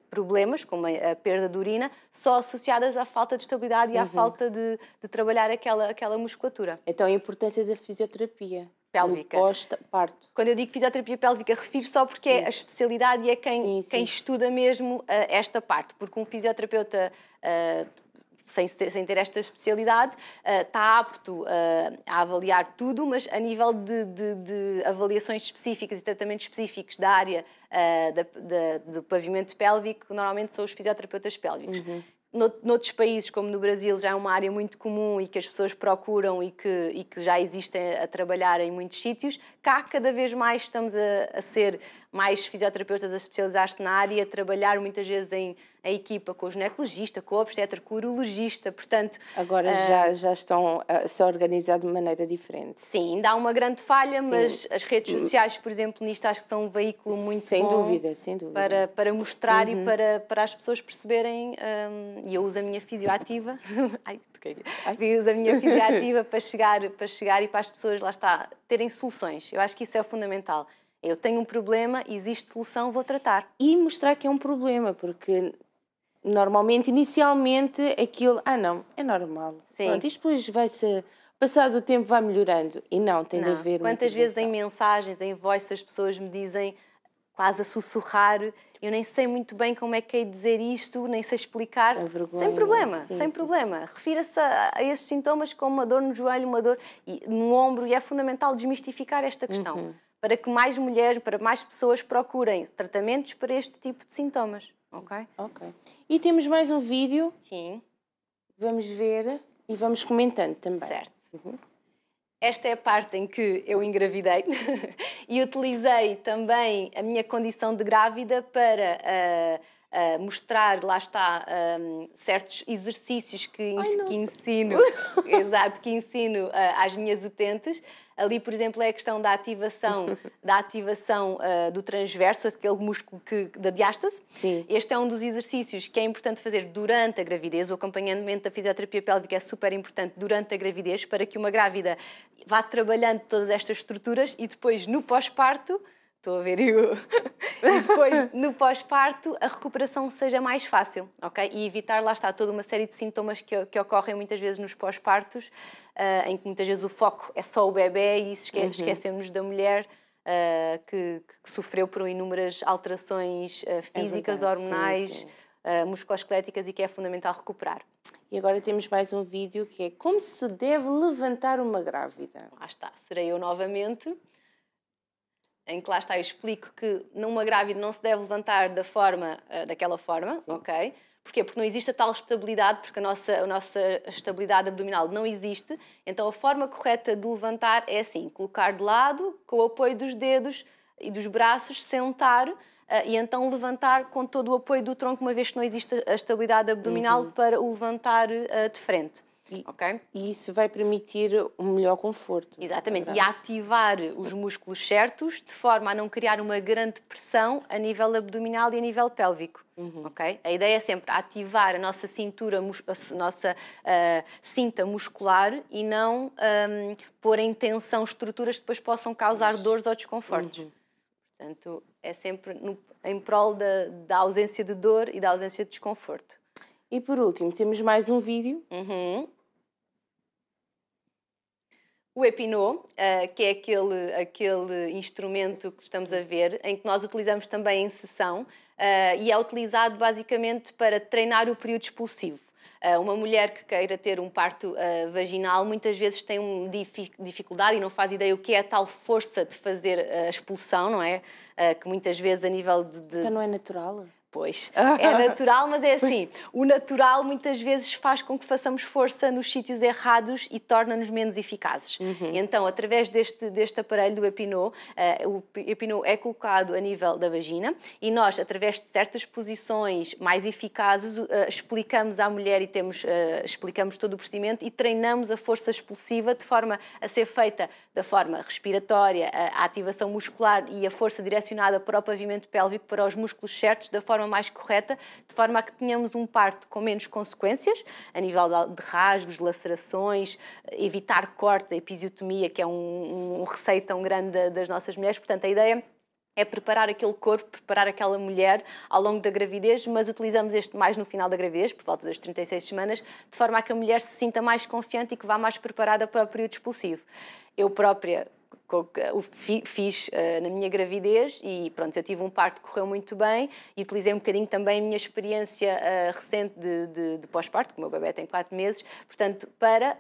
problemas, como a perda de urina, só associadas à falta de estabilidade e à falta de trabalhar aquela musculatura. Então a importância da fisioterapia pélvica. No pós-parto. Quando eu digo fisioterapia pélvica, refiro só porque é a especialidade e é quem estuda mesmo esta parte, porque um fisioterapeuta... Sem ter esta especialidade, está apto a avaliar tudo, mas a nível de avaliações específicas e tratamentos específicos da área do pavimento pélvico, normalmente são os fisioterapeutas pélvicos. Noutros países, como no Brasil, já é uma área muito comum e que as pessoas procuram e que já existem a trabalhar em muitos sítios. Cá, cada vez mais estamos a ser mais fisioterapeutas a especializar-se na área e a trabalhar muitas vezes em equipa com o ginecologista, com o obstetra, com o urologista, portanto... Agora já estão a se organizar de maneira diferente. Sim, ainda há uma grande falha, mas as redes sociais, por exemplo, nisto acho que são um veículo muito sem bom dúvida. para mostrar e para as pessoas perceberem e eu uso a minha fisioativa, eu uso a minha fisioativa para chegar e para as pessoas, lá está, terem soluções. Eu acho que isso é o fundamental. Eu tenho um problema, existe solução, vou tratar. E mostrar que é um problema, porque normalmente, inicialmente, aquilo, não, é normal. Sim. Pronto, isto depois vai-se, passado o tempo vai melhorando. E não, tem de haver uma Quantas vezes em intervenção. mensagens, em voice, as pessoas me dizem, quase a sussurrar, eu nem sei muito bem como é que hei de dizer isto, nem sei explicar. A vergonha, Sem problema, sim, sem sim. problema. Refira-se a estes sintomas como uma dor no joelho, uma dor no ombro, e é fundamental desmistificar esta questão, para que mais mulheres, para mais pessoas procurem tratamentos para este tipo de sintomas. Ok? Ok. E temos mais um vídeo, Sim. vamos ver e vamos comentando também. Certo. Esta é a parte em que eu engravidei e utilizei também a minha condição de grávida para mostrar, lá está, certos exercícios que ensino, exato, que ensino às minhas utentes. Ali, por exemplo, é a questão da ativação do transverso, aquele músculo da diástase. Sim. Este é um dos exercícios que é importante fazer durante a gravidez. O acompanhamento da fisioterapia pélvica é super importante durante a gravidez, para que uma grávida vá trabalhando todas estas estruturas e depois, no pós-parto, estou a ver eu, e depois, no pós-parto, a recuperação seja mais fácil, ok? E evitar, lá está, toda uma série de sintomas que ocorrem muitas vezes nos pós-partos, em que muitas vezes o foco é só o bebê e esquecemos da mulher que sofreu por inúmeras alterações físicas, verdade, hormonais, sim. musculoesqueléticas, e que é fundamental recuperar. E agora temos mais um vídeo que é como se deve levantar uma grávida. Lá está, serei eu novamente, em que lá está, eu explico que numa grávida não se deve levantar daquela forma, ok? Porquê? Porque não existe a tal estabilidade, porque a nossa estabilidade abdominal não existe. Então a forma correta de levantar é assim, colocar de lado, com o apoio dos dedos e dos braços, sentar e então levantar com todo o apoio do tronco, uma vez que não existe a estabilidade abdominal para o levantar de frente. Okay? E isso vai permitir um melhor conforto. Exatamente, e ativar os músculos certos de forma a não criar uma grande pressão a nível abdominal e a nível pélvico. Okay? A ideia é sempre ativar a nossa cintura, a nossa cinta muscular, e não pôr em tensão estruturas que depois possam causar dores ou desconfortos. Portanto, é sempre em prol da ausência de dor e da ausência de desconforto. E por último, temos mais um vídeo. O Epinô, que é aquele instrumento que estamos a ver, em que nós utilizamos também em sessão, e é utilizado basicamente para treinar o período expulsivo. Uma mulher que queira ter um parto vaginal muitas vezes tem dificuldade e não faz ideia o que é a tal força de fazer a expulsão, não é? Que muitas vezes a nível de... Então não é natural? Pois, é natural, mas é assim, o natural muitas vezes faz com que façamos força nos sítios errados e torna-nos menos eficazes. Então, através deste aparelho do Epinô, o Epinô é colocado a nível da vagina e nós, através de certas posições mais eficazes, explicamos à mulher e explicamos todo o procedimento e treinamos a força expulsiva de forma a ser feita da forma respiratória, a ativação muscular e a força direcionada para o pavimento pélvico, para os músculos certos, da forma mais correta, de forma a que tenhamos um parto com menos consequências, a nível de rasgos, lacerações, evitar corte, a episiotomia, que é um receio tão grande das nossas mulheres. Portanto, a ideia é preparar aquele corpo, preparar aquela mulher ao longo da gravidez, mas utilizamos este mais no final da gravidez, por volta das 36 semanas, de forma a que a mulher se sinta mais confiante e que vá mais preparada para o período expulsivo. Eu própria o fiz na minha gravidez e pronto, eu tive um parto que correu muito bem e utilizei um bocadinho também a minha experiência recente de pós-parto, que o meu bebê tem 4 meses, portanto, para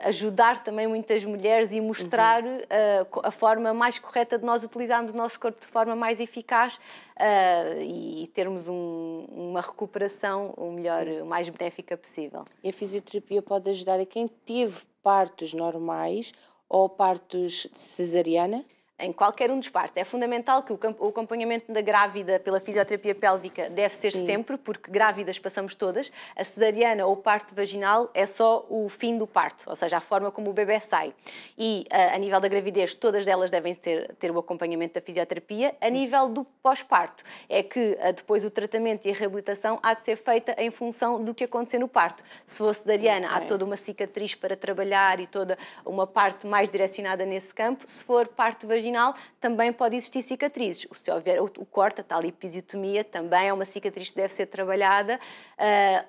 ajudar também muitas mulheres e mostrar a forma mais correta de nós utilizarmos o nosso corpo de forma mais eficaz e termos uma recuperação o mais benéfica possível. E a fisioterapia pode ajudar a quem teve partos normais ou partos de cesariana? em qualquer um dos partos. É fundamental que o acompanhamento da grávida pela fisioterapia pélvica deve ser sempre, porque grávidas passamos todas. A cesariana ou parto vaginal é só o fim do parto, ou seja, a forma como o bebê sai. E a nível da gravidez, todas elas devem ter o acompanhamento da fisioterapia. A nível do pós-parto, é que depois o tratamento e a reabilitação há de ser feita em função do que acontecer no parto. Se for cesariana, há toda uma cicatriz para trabalhar e toda uma parte mais direcionada nesse campo. Se for parto vaginal, também pode existir cicatrizes. Se houver o corte, a tal episiotomia, também é uma cicatriz que deve ser trabalhada.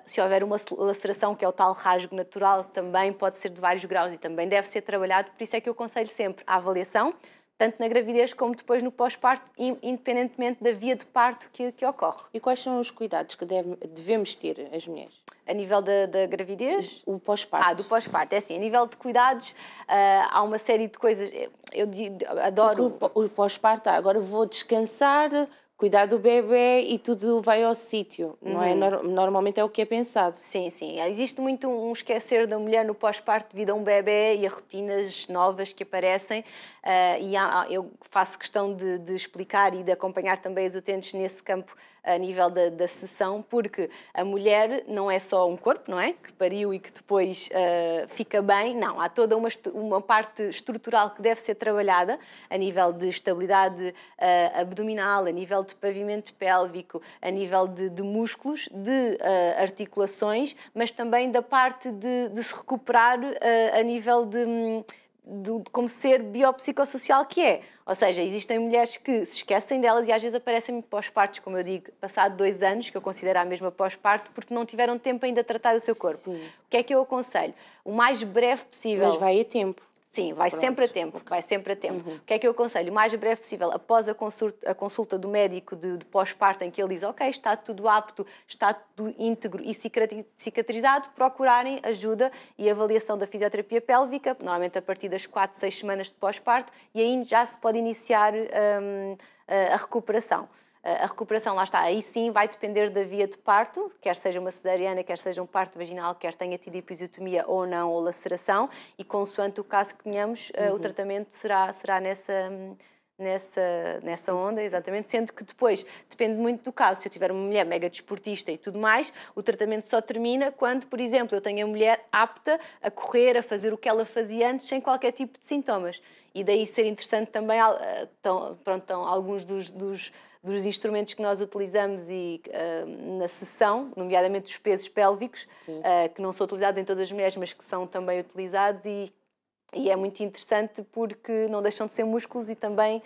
Se houver uma laceração, que é o tal rasgo natural, também pode ser de vários graus e também deve ser trabalhado. Por isso é que eu aconselho sempre a avaliação, tanto na gravidez como depois no pós-parto, independentemente da via de parto que ocorre. E quais são os cuidados que devemos ter as mulheres? A nível da gravidez? O pós-parto. Do pós-parto. É assim, a nível de cuidados, há uma série de coisas. Eu adoro... O pós-parto, agora vou descansar, cuidar do bebê e tudo vai ao sítio, não é? Normalmente é o que é pensado. Sim, sim. Existe muito um esquecer da mulher no pós-parto devido a um bebê e a rotinas novas que aparecem. Eu faço questão de explicar e de acompanhar também os utentes nesse campo a nível da sessão, porque a mulher não é só um corpo, não é? Que pariu e que depois fica bem. Não, há toda uma parte estrutural que deve ser trabalhada a nível de estabilidade abdominal, a nível de pavimento pélvico, a nível de músculos, de articulações, mas também da parte de se recuperar a nível de como ser biopsicossocial que é. Ou seja, existem mulheres que se esquecem delas e às vezes aparecem pós-partos, como eu digo, passado 2 anos, que eu considero a mesma pós-parto, porque não tiveram tempo ainda de tratar o seu corpo. Sim. O que é que eu aconselho? O mais breve possível. Mas vai a tempo. Sim, vai sempre a tempo, vai sempre a tempo. O que é que eu aconselho? O mais breve possível, após a consulta do médico de pós-parto, em que ele diz, ok, está tudo apto, está tudo íntegro e cicatrizado, procurarem ajuda e avaliação da fisioterapia pélvica, normalmente a partir das 4, 6 semanas de pós-parto, e aí já se pode iniciar a recuperação. A recuperação, lá está, aí sim vai depender da via de parto, quer seja uma cesariana, quer seja um parto vaginal, quer tenha tido episiotomia ou não, ou laceração, e consoante o caso que tenhamos, o tratamento será nessa onda, exatamente, sendo que depois depende muito do caso. Se eu tiver uma mulher mega desportista e tudo mais, o tratamento só termina quando, por exemplo, eu tenho a mulher apta a correr, a fazer o que ela fazia antes, sem qualquer tipo de sintomas. E daí ser interessante também, alguns dos instrumentos que nós utilizamos na sessão, nomeadamente os pesos pélvicos, que não são utilizados em todas as mulheres, mas que são também utilizados e é muito interessante porque não deixam de ser músculos e também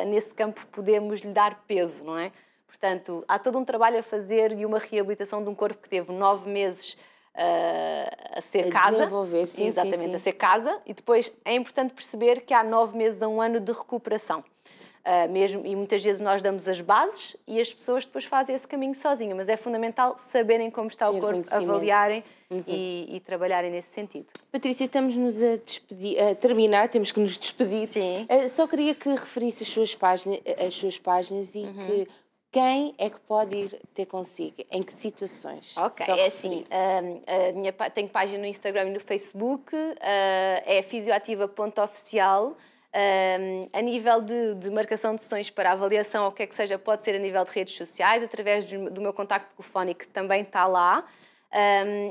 nesse campo podemos lhe dar peso, não é? Portanto, há todo um trabalho a fazer de uma reabilitação de um corpo que teve 9 meses a ser casa. Desenvolver, sim, exatamente, sim. A ser casa, e depois é importante perceber que há 9 meses a 1 ano de recuperação. E muitas vezes nós damos as bases e as pessoas depois fazem esse caminho sozinhas, mas é fundamental saberem como está o corpo, avaliarem e trabalharem nesse sentido. Patrícia, estamos-nos a terminar, temos que nos despedir. Sim. Só queria que referisse as suas páginas e que quem é que pode ir ter consigo? Em que situações? Ok, é assim, tenho página no Instagram e no Facebook, é fisioativa.oficial. A nível de marcação de sessões para avaliação ou o que é que seja, pode ser a nível de redes sociais, através do meu contacto telefónico que também está lá.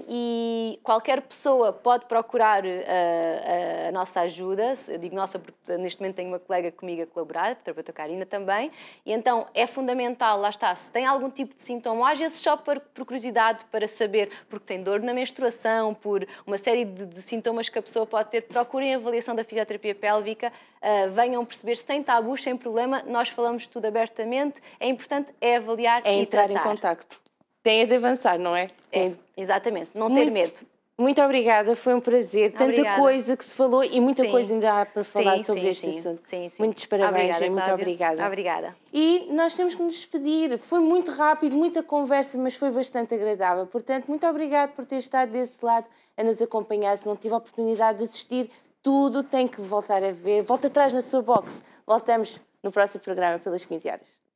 E qualquer pessoa pode procurar a nossa ajuda. Eu digo nossa porque neste momento tenho uma colega comigo a colaborar, a terapeuta Karina também, e então é fundamental, lá está, se tem algum tipo de sintoma, ou às vezes só por curiosidade, para saber, porque tem dor na menstruação, por uma série de sintomas que a pessoa pode ter, procurem a avaliação da fisioterapia pélvica, venham perceber sem tabus, sem problema, nós falamos tudo abertamente, é importante avaliar e entrar tratar. em contacto. Tem de avançar, não é? Exatamente, não ter medo. Muito obrigada, foi um prazer. Tanta coisa que se falou e muita coisa ainda há para falar sobre este assunto. Muitos parabéns e muito obrigada. Obrigada. E nós temos que nos despedir. Foi muito rápido, muita conversa, mas foi bastante agradável. Portanto, muito obrigada por ter estado desse lado a nos acompanhar. Se não tive a oportunidade de assistir, tudo tem que voltar a ver. Volta atrás na sua box. Voltamos no próximo programa pelas 15 horas.